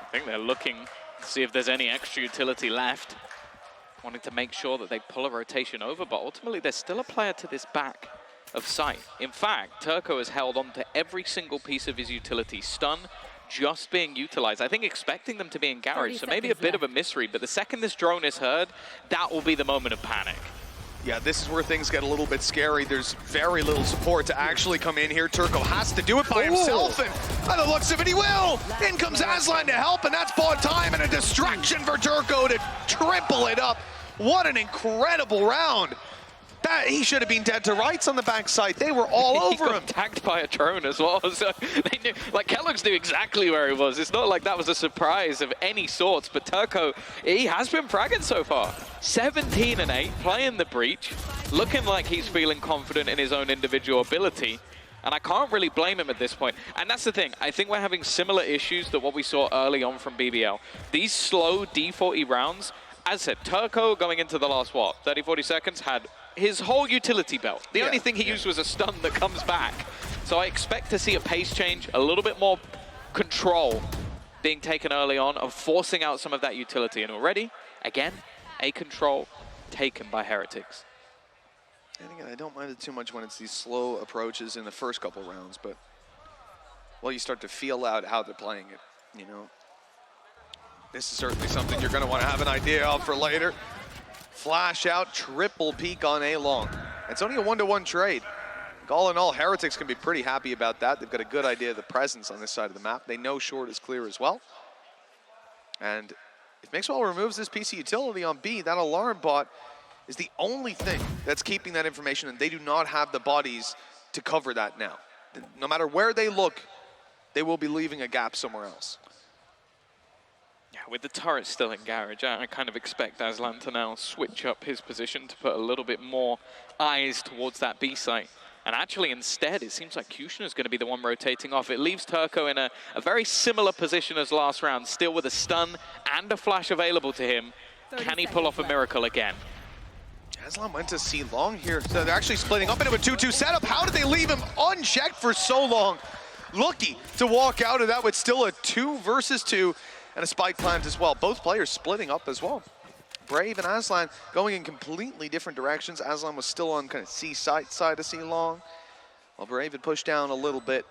I think they're looking to see if there's any extra utility left. Wanting to make sure that they pull a rotation over, but ultimately there's still a player to this back of sight. In fact, Turco has held on to every single piece of his utility. Stun just being utilized. I think expecting them to be in Garage, so maybe a bit of a misread, but the second this drone is heard, that will be the moment of panic. Yeah, this is where things get a little bit scary. There's very little support to actually come in here. Turco has to do it by himself, and by the looks of it, he will. In comes Aslan to help, and that's bought time and a distraction for Turco to triple it up. What an incredible round. He should have been dead to rights on the backside. They were all over him. He got tagged by a drone as well. So they knew, like, Kellogg's knew exactly where he was. It's not like that was a surprise of any sorts, but Turco, he has been fragging so far. 17 and 8, playing the breach, looking like he's feeling confident in his own individual ability. And I can't really blame him at this point. And that's the thing. I think we're having similar issues to what we saw early on from BBL. These slow D40 rounds, as I said, Turco going into the last, 30, 40 seconds, had his whole utility belt. The only thing he used was a stun that comes back. So I expect to see a pace change, a little bit more control being taken early on of forcing out some of that utility. And already, again, a control taken by Heretics. And again, I don't mind it too much when it's these slow approaches in the first couple rounds, but well, you start to feel out how they're playing it, you know. This is certainly something you're going to want to have an idea of for later. Flash out, triple peek on A long. It's only a 1-to-1 trade. All in all, Heretics can be pretty happy about that. They've got a good idea of the presence on this side of the map. They know short is clear as well. And if Mixwell removes this PC utility on B, that alarm bot is the only thing that's keeping that information, and they do not have the bodies to cover that now. No matter where they look, they will be leaving a gap somewhere else. Yeah, with the turret still in garage, I kind of expect Aslan to now switch up his position to put a little bit more eyes towards that B site. And actually, instead, it seems like Kushner is going to be the one rotating off. It leaves Turco in a very similar position as last round, still with a stun and a flash available to him. Can he pull off a miracle again? Aslan went to C long here. So they're actually splitting up into a 2-2 setup. How did they leave him unchecked for so long? Lucky to walk out of that with still a 2 versus 2 and a spike plant as well. Both players splitting up as well. Brave and Aslan going in completely different directions. Aslan was still on kind of C side of C long, while Brave had pushed down a little bit.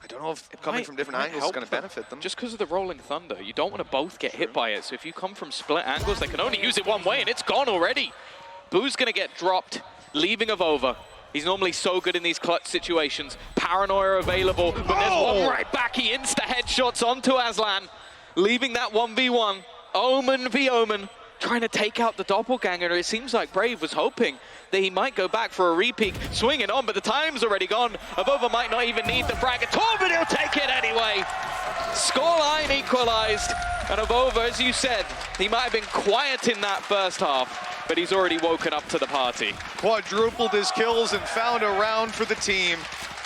I don't know if coming from different angles is going to benefit them. Just because of the Rolling Thunder, you don't want to both get hit by it. So if you come from split angles, they can only use it one way, and it's gone already. Boo's going to get dropped, leaving of over. He's normally so good in these clutch situations. Paranoia available, but there's one right back. He insta-headshots onto Aslan, leaving that 1v1. Omen v Omen, trying to take out the doppelganger. It seems like Brave was hoping that he might go back for a repeat, swinging on, but the time's already gone. Avova might not even need the frag at all, but he'll take it anyway. Scoreline equalized, and Avova, as you said, he might have been quiet in that first half, but he's already woken up to the party. Quadrupled his kills and found a round for the team.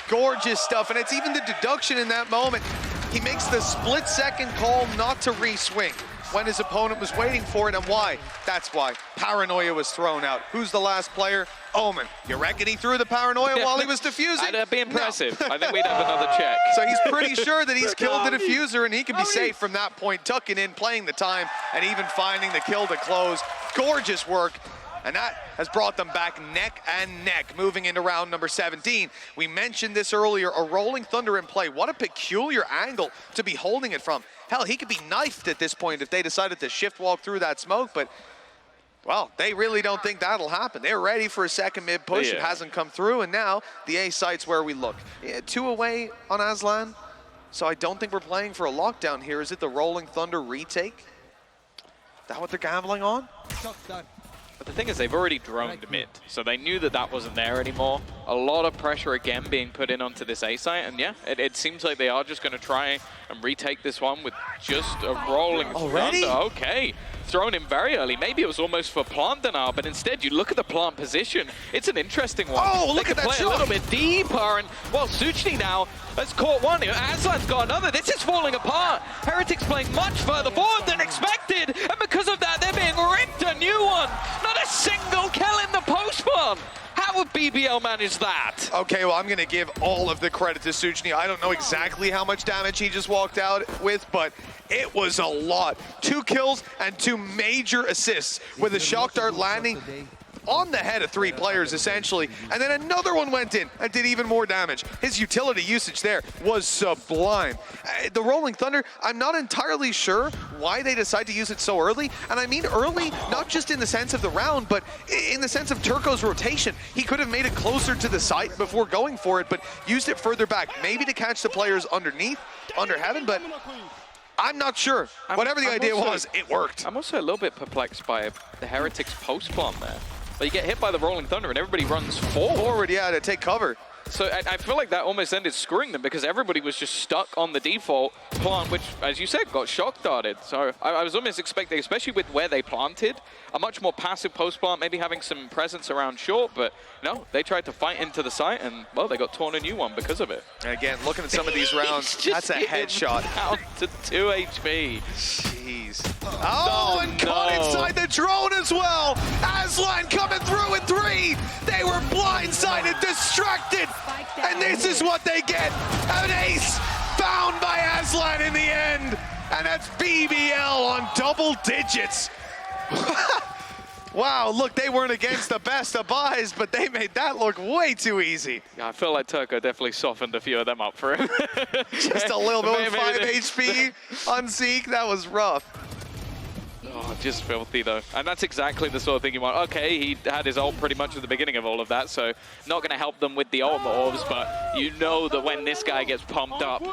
Gorgeous stuff, and it's even the deduction in that moment. He makes the split-second call not to re-swing when his opponent was waiting for it, and why? That's why. Paranoia was thrown out. Who's the last player? Omen. You reckon he threw the Paranoia while he was defusing? That'd be impressive. No. I think we'd have another check. So he's pretty sure that he's killed the diffuser, and he can be safe from that point, tucking in, playing the time, and even finding the kill to close. Gorgeous work. And that has brought them back neck and neck, moving into round number 17. We mentioned this earlier, a Rolling Thunder in play. What a peculiar angle to be holding it from. Hell, he could be knifed at this point if they decided to shift walk through that smoke, but, well, they really don't think that'll happen. They're ready for a second mid push. It hasn't come through, and now the A site's where we look. 2 away on Aslan, so I don't think we're playing for a lockdown here. Is it the Rolling Thunder retake? Is that what they're gambling on? But the thing is, they've already droned mid, so they knew that that wasn't there anymore. A lot of pressure again being put in onto this A site, and yeah, it seems like they are just going to try and retake this one with just a Rolling Thunder. Okay, thrown in very early. Maybe it was almost for plant denial, but instead you look at the plant position. It's an interesting one. Oh, look at that shot! Play a little bit deeper, and well, Suchny now has caught one. Aslan's got another. This is falling apart. Heretics playing much further forward than expected, and because of that, they're being ripped a new one. Not a single kill in the post plant. How would BBL manage that? Okay, well, I'm going to give all of the credit to Suchny. I don't know exactly how much damage he just walked out with, but it was a lot. 2 kills and 2 major assists with a shock dart landing on the head of 3 players, essentially. And then another one went in and did even more damage. His utility usage there was sublime. The Rolling Thunder, I'm not entirely sure why they decide to use it so early. And I mean early, not just in the sense of the round, but in the sense of Turco's rotation. He could have made it closer to the site before going for it, but used it further back, maybe to catch the players underneath, under heaven, but I'm not sure. Whatever the idea was, it worked. I'm also a little bit perplexed by the Heretics post plant there. But you get hit by the Rolling Thunder and everybody runs forward. Yeah, to take cover. So I feel like that almost ended screwing them because everybody was just stuck on the default plant, which, as you said, got shock darted. So I was almost expecting, especially with where they planted, a much more passive post plant, maybe having some presence around short, but no, they tried to fight into the site and, well, they got torn a new one because of it. And again, looking at some of these rounds, that's a headshot. Down to 2 HP. Jeez. Jeez. Oh, and caught inside the drone as well. Aslan coming through with 3. They were blindsided, distracted, and this is what they get. An ace found by Aslan in the end, and that's BBL on double digits. Wow, look, they weren't against the best of buys, but they made that look way too easy. Yeah, I feel like Turco definitely softened a few of them up for him. Just a little bit with 5 HP on Zeke, that was rough. Oh, just filthy though. And that's exactly the sort of thing you want. Okay, he had his ult pretty much at the beginning of all of that, so not going to help them with the ult orbs, but you know that when this guy gets pumped up,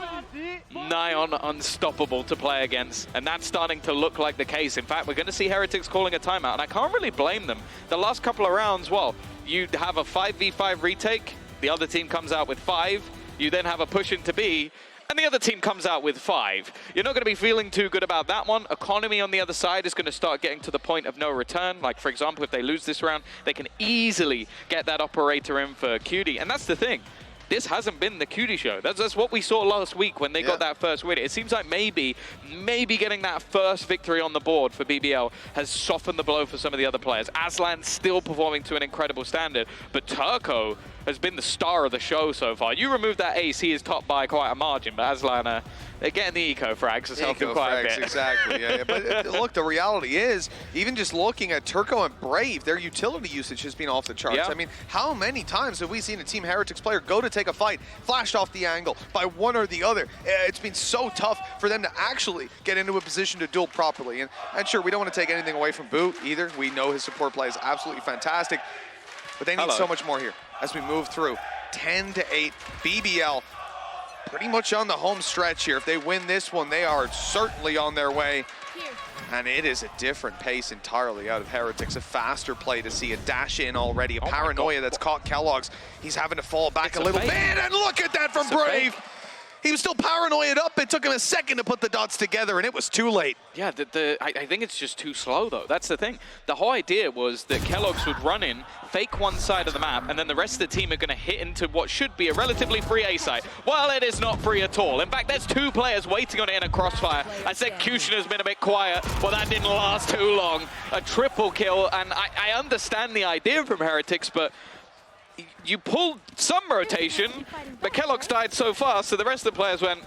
nigh on unstoppable to play against, and that's starting to look like the case. In fact, we're going to see Heretics calling a timeout, and I can't really blame them. The last couple of rounds, well, you have a 5v5 retake, the other team comes out with 5, you then have a push into B, and the other team comes out with 5. You're not going to be feeling too good about that one. Economy on the other side is going to start getting to the point of no return. Like, for example, if they lose this round, they can easily get that operator in for Cutie. And that's the thing. This hasn't been the Cutie show. That's what we saw last week when they got that first win. It seems like maybe getting that first victory on the board for BBL has softened the blow for some of the other players. Aslan still performing to an incredible standard, but Turco has been the star of the show so far. You remove that ace, he is top by quite a margin, but Aslan, they're getting the eco frags. Has helped him quite a bit. Exactly, yeah. But look, the reality is, even just looking at Turco and Brave, their utility usage has been off the charts. Yeah. I mean, how many times have we seen a Team Heretics player go to take a fight, flashed off the angle by one or the other? It's been so tough for them to actually get into a position to duel properly. And sure, we don't want to take anything away from Boo either. We know his support play is absolutely fantastic, but they need so much more here as we move through. 10-8, BBL pretty much on the home stretch here. If they win this one, they are certainly on their way. And it is a different pace entirely out of Heretics. A faster play to see a dash in already. A paranoia that's caught Kellogg's. He's having to fall back a little bit. And look at that from Brave. He was still paranoid up. It took him a second to put the dots together, and it was too late. Yeah, I think it's just too slow, though. That's the thing. The whole idea was that Kellogg's would run in, fake one side of the map, and then the rest of the team are going to hit into what should be a relatively free A site. Well, it is not free at all. In fact, there's 2 players waiting on it in a crossfire. Executioner's been a bit quiet. Well, that didn't last too long. A triple kill, and I understand the idea from Heretics, but you pulled some rotation, but Kellogg's died so fast, so the rest of the players went,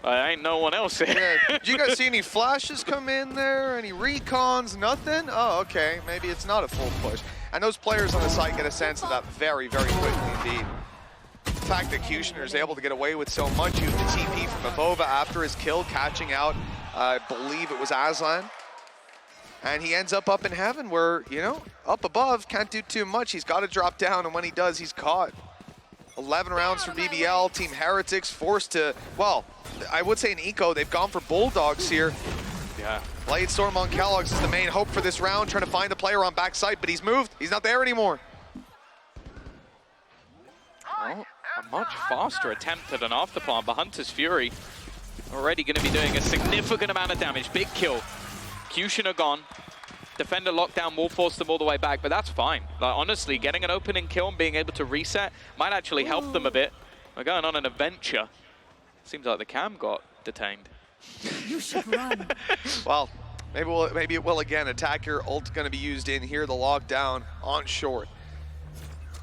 I ain't no one else here. Yeah. Did you guys see any flashes come in there? Any recons? Nothing? Oh, okay. Maybe it's not a full push. And those players on the site get a sense of that very, very quickly indeed. The fact that Kushner is able to get away with so much, used the TP from Avova after his kill, catching out, I believe it was Aslan. And he ends up in heaven where, you know, up above, can't do too much. He's got to drop down, and when he does, he's caught. 11 rounds for BBL. Team Heretics forced to, well, I would say an eco. They've gone for Bulldogs here. Yeah. Blade Storm on Kellogg's is the main hope for this round, trying to find a player on backside, but he's moved. He's not there anymore. Well, a much faster attempt at an afterplant, but Hunter's Fury already going to be doing a significant amount of damage. Big kill. Kushner gone. Defender lockdown will force them all the way back, but that's fine. Like, honestly, getting an opening kill and being able to reset might actually help them a bit. We're going on an adventure. Seems like the cam got detained. You should run. Well, maybe it will again. Attacker ult's going to be used in here. The lockdown on short.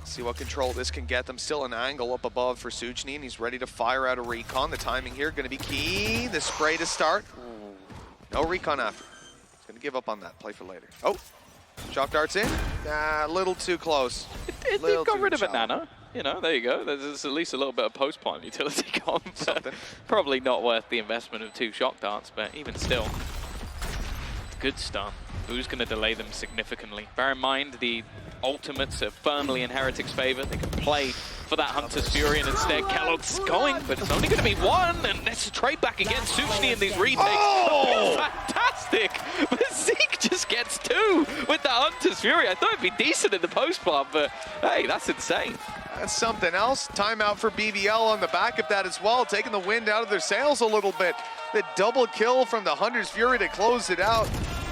See what control this can get them. Still an angle up above for Suchny, and he's ready to fire out a recon. The timing here going to be key. The spray to start. No recon after. He's going to give up on that. Play for later. Oh, shock darts in. A little too close. It got rid of it, Nana. You know, there you go. There's at least a little bit of post-plant utility gone. Something. Probably not worth the investment of 2 shock darts, but even still, good start. Who's going to delay them significantly? Bear in mind, the ultimates are firmly in Heretics' favor. They can play for that Hunter's Fury, and instead Kellogg's going, but it's only going to be 1, and let's trade back again. Suchny in these retakes. Oh! Fantastic! But Zeke just gets 2 with the Hunter's Fury. I thought it'd be decent in the post-plant, but hey, that's insane. That's something else. Timeout for BBL on the back of that as well, taking the wind out of their sails a little bit. The double kill from the Hunter's Fury to close it out.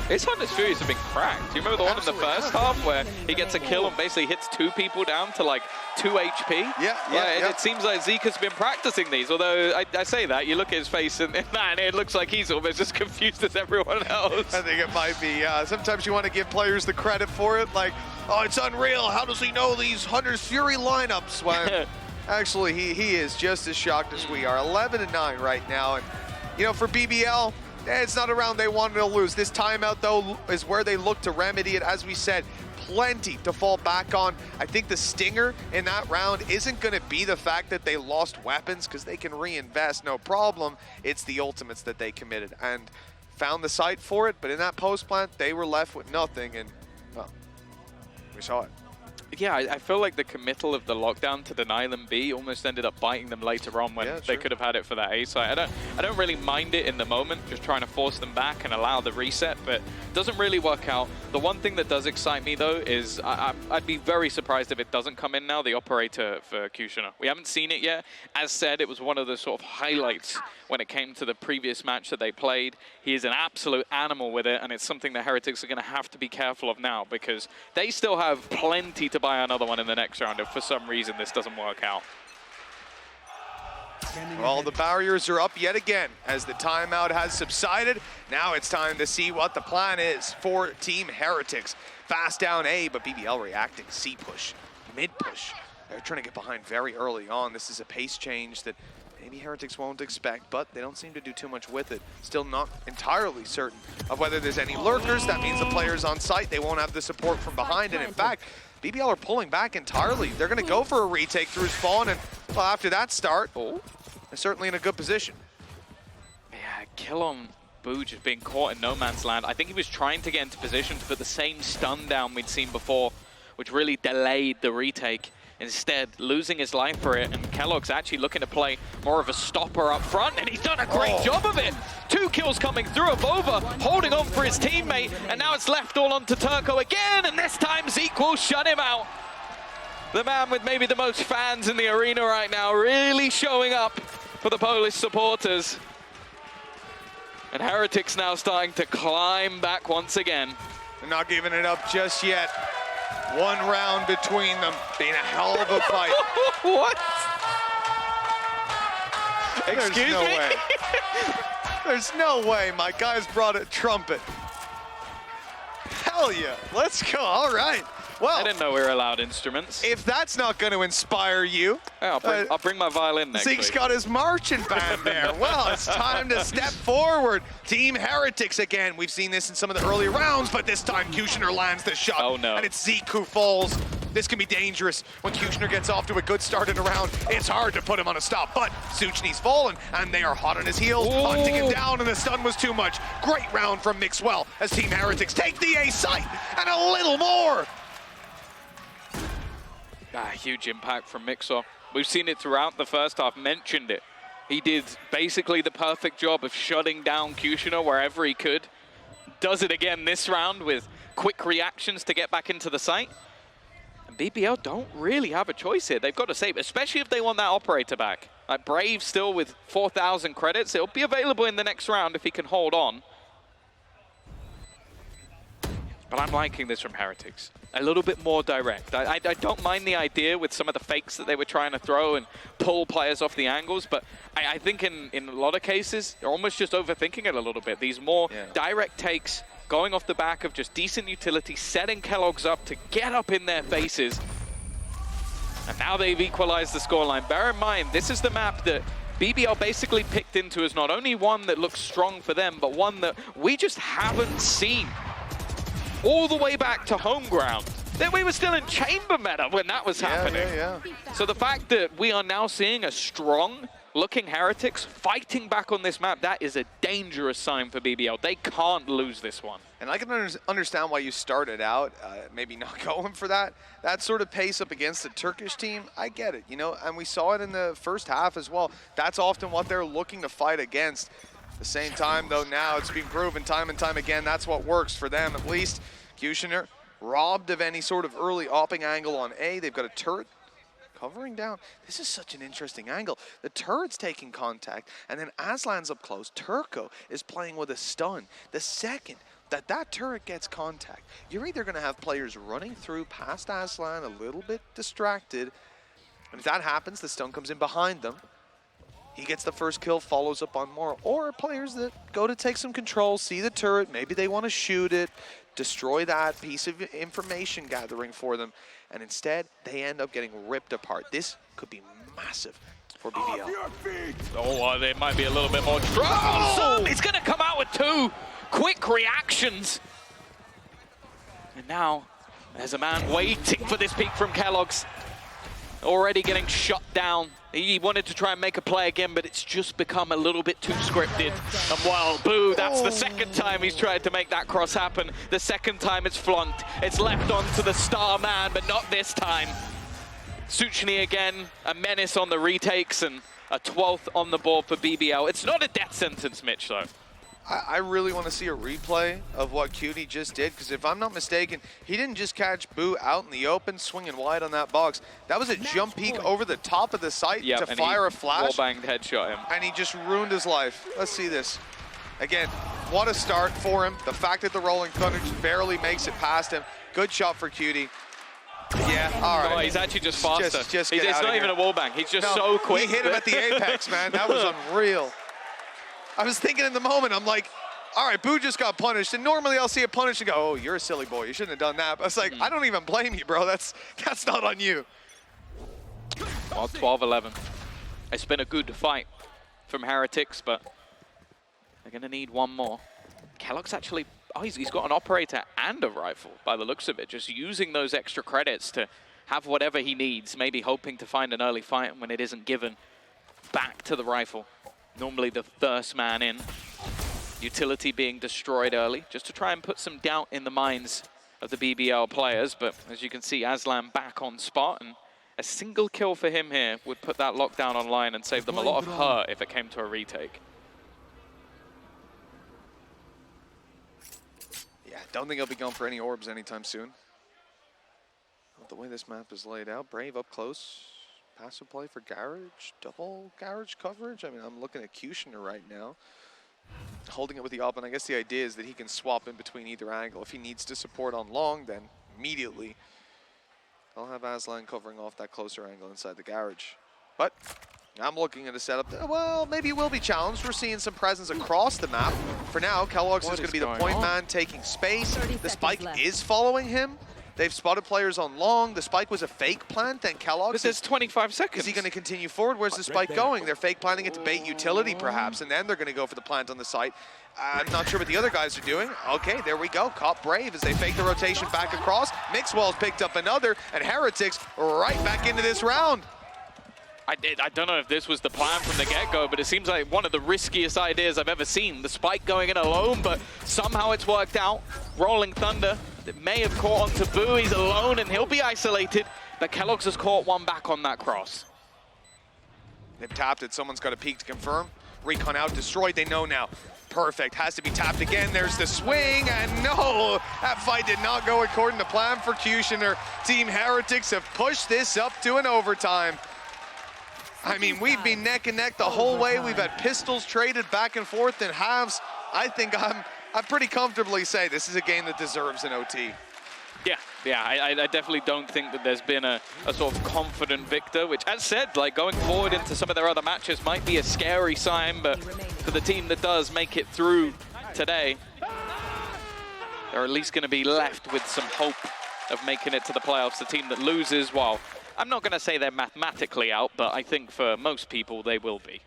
His Hunter's Furies have been cracked. Do you remember the one in the first half where he gets a kill and basically hits 2 people down to like 2 HP? Yeah. It seems like Zeke's been practicing these, although I say that, you look at his face and man, it looks like he's almost as confused as everyone else. I think it might be. Sometimes you want to give players the credit for it, like, oh, it's unreal. How does he know these Hunter's Fury lineups? When actually, he is just as shocked as we are. 11-9 right now. And, you know, for BBL, it's not a round they wanted to lose. This timeout, though, is where they look to remedy it. As we said, plenty to fall back on. I think the stinger in that round isn't going to be the fact that they lost weapons, because they can reinvest, no problem. It's the ultimates that they committed and found the site for it. But in that post plant, they were left with nothing. And, well, we saw it. Yeah, I feel like the committal of the lockdown to deny them B almost ended up biting them later on when they could have had it for that A site. I don't really mind it in the moment, just trying to force them back and allow the reset, but it doesn't really work out. The one thing that does excite me though is I'd be very surprised if it doesn't come in now, the operator for Kushner. We haven't seen it yet. As said, it was one of the sort of highlights when it came to the previous match that they played. He is an absolute animal with it, and it's something the Heretics are going to have to be careful of now, because they still have plenty to buy another one in the next round if for some reason this doesn't work out. Well, the barriers are up yet again as the timeout has subsided. Now it's time to see what the plan is for Team Heretics. Fast down A, but BBL reacting. C push, mid push. They're trying to get behind very early on. This is a pace change that maybe Heretics won't expect, but they don't seem to do too much with it. Still not entirely certain of whether there's any lurkers. That means the players on site, they won't have the support from behind. And in fact, BBL are pulling back entirely. They're going to go for a retake through spawn, and well, after that start, they're certainly in a good position. Yeah, kill on Boo just being caught in no man's land. I think he was trying to get into position to put the same stun down we'd seen before, which really delayed the retake. Instead, losing his life for it, and Kellogg's actually looking to play more of a stopper up front, and he's done a great job of it. 2 kills coming through. Bova holding on for his teammate, and now it's left all onto Turco again, and this time Zeke will shut him out. The man with maybe the most fans in the arena right now, really showing up for the Polish supporters. And Heretics now starting to climb back once again. They're not giving it up just yet. 1 round between them, being a hell of a fight. What? Excuse me? Way. There's no way my guys brought a trumpet. Hell yeah, let's go, all right. Well, I didn't know we were allowed instruments. If that's not going to inspire you, I'll bring my violin next Zeke's week. got his marching band there. Well, it's time to step forward. Team Heretics again. We've seen this in some of the early rounds, but this time Kushner lands the shot. Oh no. And it's Zeke who falls. This can be dangerous. When Kushner gets off to a good start in a round, it's hard to put him on a stop. But Suchny's fallen, and they are hot on his heels, hunting him down, and the stun was too much. Great round from Mixwell as Team Heretics take the A site and a little more. Huge impact from Mixer. We've seen it throughout the first half, mentioned it. He did basically the perfect job of shutting down Kushner wherever he could. Does it again this round with quick reactions to get back into the site. And BBL don't really have a choice here. They've got to save, especially if they want that operator back. Like Brave still with 4,000 credits. It'll be available in the next round if he can hold on. But I'm liking this from Heretics. A little bit more direct. I don't mind the idea with some of the fakes that they were trying to throw and pull players off the angles, but I think in a lot of cases, they're almost just overthinking it a little bit. These more direct takes, going off the back of just decent utility, setting Kellogg's up to get up in their faces. And now they've equalized the scoreline. Bear in mind, this is the map that BBL basically picked into as not only one that looks strong for them, but one that we just haven't seen all the way back to home ground. Then we were still in chamber meta when that was happening. So the fact that we are now seeing a strong looking Heretics fighting back on this map, that is a dangerous sign for BBL. They can't lose this one. And I can understand why you started out maybe not going for that sort of pace up against a Turkish team. I get it, you know, and we saw it in the first half as well. That's often what they're looking to fight against. At the same time, though, now it's been proven time and time again that's what works for them, at least. Kushner robbed of any sort of early opping angle on A. They've got a turret covering down. This is such an interesting angle. The turret's taking contact, and then Aslan's up close. Turco is playing with a stun. The second that turret gets contact, you're either going to have players running through past Aslan a little bit distracted, and if that happens, the stun comes in behind them. He gets the first kill, follows up on more, or players that go to take some control, see the turret, maybe they want to shoot it, destroy that piece of information gathering for them, and instead they end up getting ripped apart. This could be massive for BBL. Oh, there might be a little bit more trouble. He's going to come out with 2 quick reactions. And now there's a man waiting for this peek from Kellogg's. Already getting shut down. He wanted to try and make a play again, but it's just become a little bit too scripted. And well, Boo, that's the second time he's tried to make that cross happen. The second time it's flunked. It's left on to the star man, but not this time. Suchny again, a menace on the retakes, and a 12th on the board for BBL. It's not a death sentence, Mitch, though. I really want to see a replay of what Cutie just did, because if I'm not mistaken, he didn't just catch Boo out in the open, swinging wide on that box. That was a jump peek over the top of the site to fire a flash. Wall-banged headshot him. And he just ruined his life. Let's see this. Again, what a start for him. The fact that the Rolling Thunder just barely makes it past him. Good shot for Cutie. Yeah, all right. Oh, he's actually just faster. Just it's not even a wall bang. He's just so quick. He hit him at the apex, man. That was unreal. I was thinking in the moment, I'm like, all right, Boo just got punished. And normally I'll see a punish and go, oh, you're a silly boy. You shouldn't have done that. But I was like, I don't even blame you, bro. That's not on you. Well, 12-11. It's been a good fight from Heretics, but they're going to need one more. Kellogg's actually, he's got an operator and a rifle by the looks of it. Just using those extra credits to have whatever he needs, maybe hoping to find an early fight when it isn't given. Back to the rifle. Normally the first man in. Utility being destroyed early, just to try and put some doubt in the minds of the BBL players. But as you can see, Aslan back on spot, and a single kill for him here would put that lockdown online and save them a lot of hurt if it came to a retake. Yeah, don't think he'll be going for any orbs anytime soon. With the way this map is laid out, Brave up close. Passive play for Garage, double Garage coverage. I mean, I'm looking at Kushner right now, holding it with the op, and I guess the idea is that he can swap in between either angle. If he needs to support on long, then immediately I'll have Aslan covering off that closer angle inside the Garage. But I'm looking at a setup that, well, maybe will be challenged. We're seeing some presence across the map. For now, Kellogg's is going to be the point man taking space. The spike is following him. They've spotted players on long. The spike was a fake plant, and Kellogg's. But there's 25 seconds. Is he going to continue forward? Where's the spike going? They're fake planting it to bait utility, perhaps, and then they're going to go for the plant on the site. I'm not sure what the other guys are doing. Okay, there we go. Caught Brave as they fake the rotation back across. Mixwell's picked up another, and Heretics right back into this round. I don't know if this was the plan from the get-go, but it seems like one of the riskiest ideas I've ever seen. The spike going in alone, but somehow it's worked out. Rolling Thunder, it may have caught onto Boo. He's alone, and he'll be isolated. But Kellogg's has caught one back on that cross. They've tapped it. Someone's got a peek to confirm. Recon out, destroyed. They know now. Perfect. Has to be tapped again. There's the swing, and no! That fight did not go according to plan for Kushner. Team Heretics have pushed this up to an overtime. I mean, we've been neck and neck the whole way. We've had pistols traded back and forth in halves. I think I pretty comfortably say this is a game that deserves an OT. Yeah, I definitely don't think that there's been a sort of confident victor, which, as said, like going forward into some of their other matches might be a scary sign, but for the team that does make it through today, they're at least going to be left with some hope of making it to the playoffs. The team that loses, well, I'm not going to say they're mathematically out, but I think for most people they will be.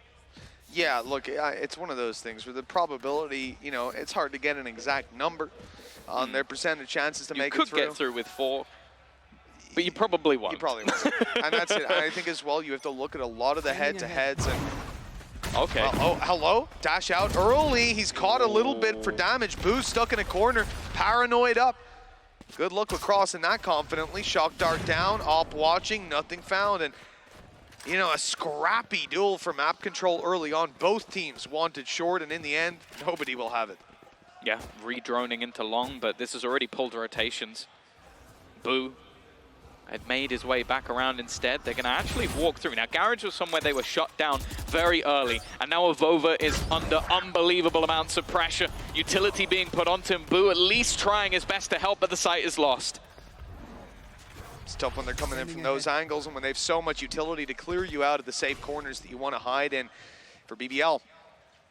Yeah, look, it's one of those things where the probability, you know, it's hard to get an exact number on their percentage chances to make it through. You could get through with 4, but you probably won't. You probably won't. And that's it. And I think as well, you have to look at a lot of the head-to-heads. And okay. Oh, hello? Dash out early. He's caught a little bit for damage. Boo's stuck in a corner, paranoid up. Good look with crossing that confidently. Shock dart down, op watching, nothing found. And, you know, a scrappy duel for map control early on. Both teams wanted short, and in the end, nobody will have it. Yeah, re-droning into long, but this has already pulled rotations. Boo had made his way back around instead. They're going to actually walk through. Now, Garage was somewhere they were shut down very early, and now Avova is under unbelievable amounts of pressure. Utility being put onto him. Boo at least trying his best to help, but the site is lost. It's tough when they're coming in from those angles and when they have so much utility to clear you out of the safe corners that you want to hide in. For BBL,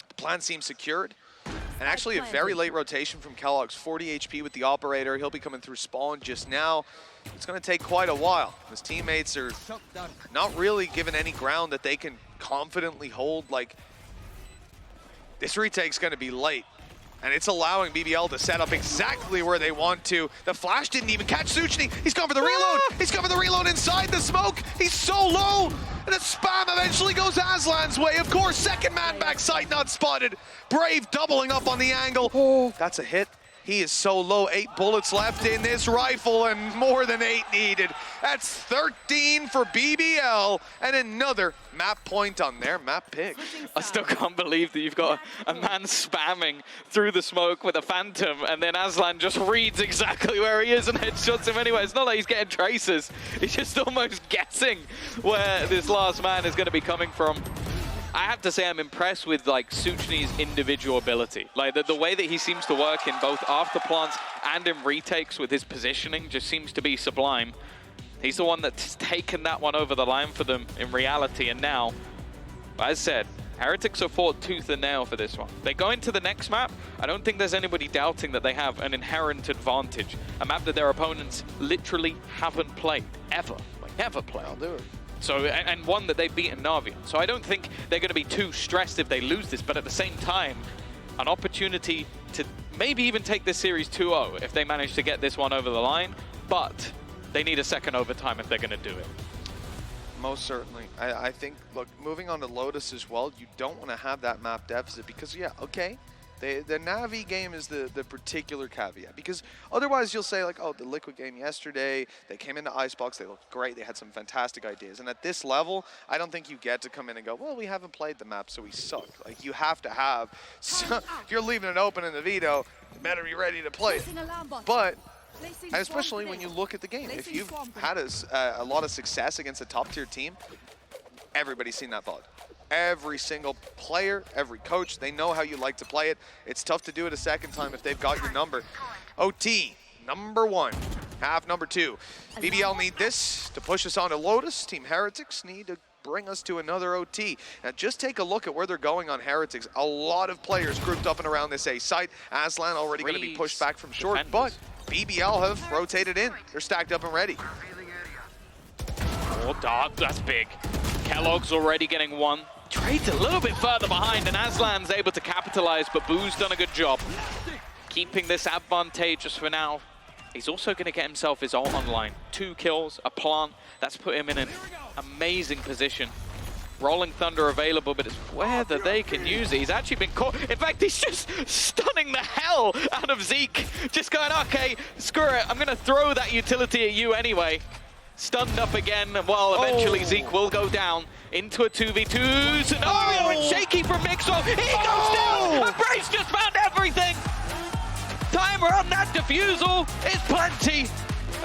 the plan seems secured. And actually a very late rotation from Kellogg's. 40 HP with the operator. He'll be coming through spawn just now. It's going to take quite a while. His teammates are not really given any ground that they can confidently hold. Like, this retake's going to be late. And it's allowing BBL to set up exactly where they want to. The flash didn't even catch Suchny. He's gone for the reload. He's gone for the reload inside the smoke. He's so low. And a spam eventually goes Aslan's way. Of course, second man back sight not spotted. Brave doubling up on the angle. Oh, that's a hit. He is so low. 8 bullets left in this rifle and more than 8 needed. That's 13 for BBL and another map point on their map pick. I still can't believe that you've got a man spamming through the smoke with a Phantom, and then Aslan just reads exactly where he is and headshots him anyway. It's not like he's getting traces. He's just almost guessing where this last man is going to be coming from. I have to say I'm impressed with like Suchny's individual ability. Like the way that he seems to work in both afterplants and in retakes with his positioning just seems to be sublime. He's the one that's taken that one over the line for them in reality, and now, as said, Heretics have fought tooth and nail for this one. They go into the next map, I don't think there's anybody doubting that they have an inherent advantage. A map that their opponents literally haven't played, ever. Like, never played. I'll do it. So, and one that they've beaten Na'Vi. So I don't think they're going to be too stressed if they lose this, but at the same time, an opportunity to maybe even take this series 2-0 if they manage to get this one over the line, but they need a second overtime if they're going to do it. Most certainly. I think, look, moving on to Lotus as well, you don't want to have that map deficit because, yeah, okay, the Na'Vi game is the particular caveat, because otherwise you'll say like, oh, the Liquid game yesterday, they came into Icebox, they looked great, they had some fantastic ideas. And at this level, I don't think you get to come in and go, well, we haven't played the map, so we suck. Like, you have to have, if you're leaving it open in the veto, you better be ready to play it. But, and especially when you look at the game, if you've had a lot of success against a top tier team, everybody's seen that VOD. Every single player, every coach, they know how you like to play it. It's tough to do it a second time if they've got your number. OT, number 1, half number 2. BBL need this to push us on to Lotus. Team Heretics need to bring us to another OT. Now just take a look at where they're going on Heretics. A lot of players grouped up and around this A site. Aslan already going to be pushed back from short, but BBL have rotated in. They're stacked up and ready. Oh, Dark, that's big. Kellogg's already getting one. Trade's a little bit further behind, and Aslan's able to capitalize, but Boo's done a good job keeping this advantageous for now. He's also going to get himself his ult online. 2 kills, a plant. That's put him in an amazing position. Rolling Thunder available, but it's whether they can use it. He's actually been caught. In fact, he's just stunning the hell out of Zeke. Just going, okay, screw it. I'm going to throw that utility at you anyway. Stunned up again. Well, eventually Zeke will go down into a 2v2 scenario. And shaky from Mixwell. He goes down. And Brace just found everything. Timer on that defusal is plenty.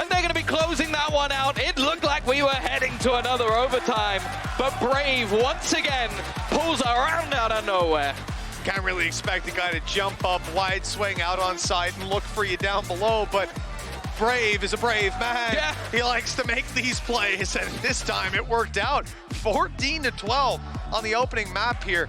And they're going to be closing that one out. It looked like we were heading to another overtime. But Brave, once again, pulls a round out of nowhere. Can't really expect the guy to jump up, wide swing out on side and look for you down below, but Brave is a brave man. Yeah. He likes to make these plays, and this time it worked out. 14-12 on the opening map here.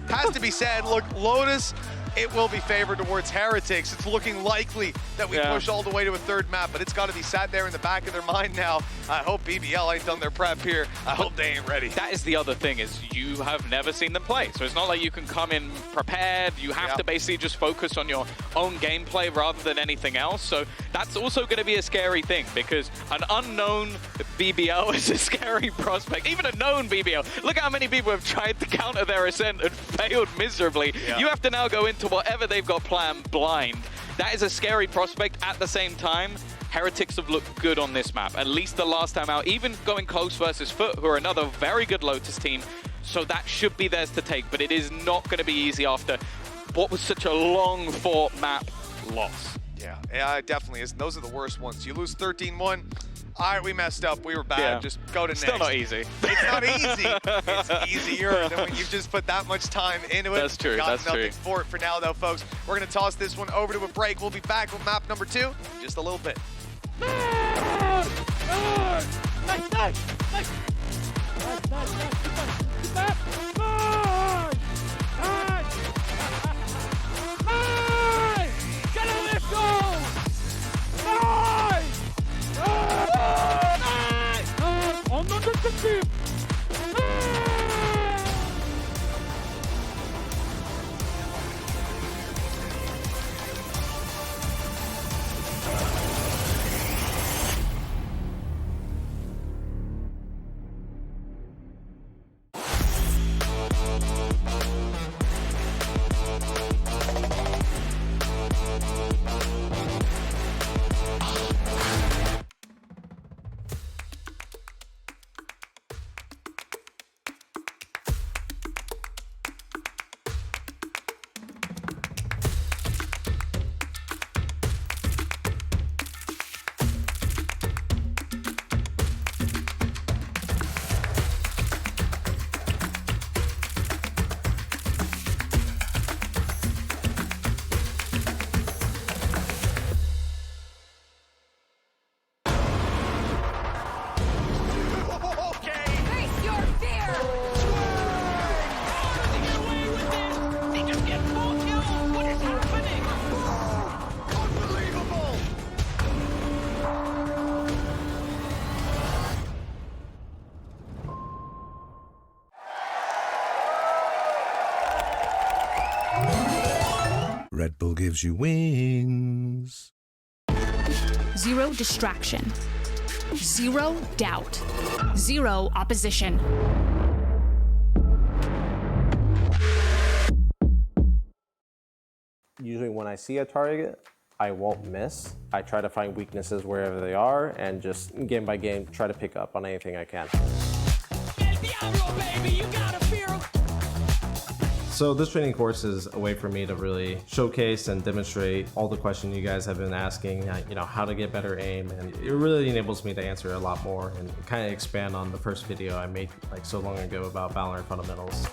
Has to be said, look, Lotus, it will be favored towards Heretics. It's looking likely that we push all the way to a third map, but it's got to be sat there in the back of their mind now. I hope BBL ain't done their prep here. I hope they ain't ready. That is the other thing, is you have never seen them play. So it's not like you can come in prepared. You have to basically just focus on your own gameplay rather than anything else. So that's also going to be a scary thing, because an unknown BBL is a scary prospect. Even a known BBL. Look how many people have tried to counter their ascent and failed miserably. You have to now go into whatever they've got planned blind. That is a scary prospect. At the same time, Heretics have looked good on this map, at least the last time out, even going close versus Foot, who are another very good Lotus team. So that should be theirs to take, but it is not going to be easy after what was such a long fought map loss. Yeah, it definitely is. Those are the worst ones. You lose 13-1. All right, we messed up. We were bad. Yeah. Just go to next. Still not easy. It's not easy. It's easier than when you've just put that much time into it. That's true. Got That's nothing true. for it for now, though, folks. We're going to toss this one over to a break. We'll be back with map number 2 in just a little bit. Red Bull gives you wings. Zero distraction. Zero doubt. Zero opposition. Usually when I see a target, I won't miss. I try to find weaknesses wherever they are and just game by game try to pick up on anything I can. So this training course is a way for me to really showcase and demonstrate all the questions you guys have been asking, you know, how to get better aim, and it really enables me to answer a lot more and kind of expand on the first video I made like so long ago about Valorant fundamentals.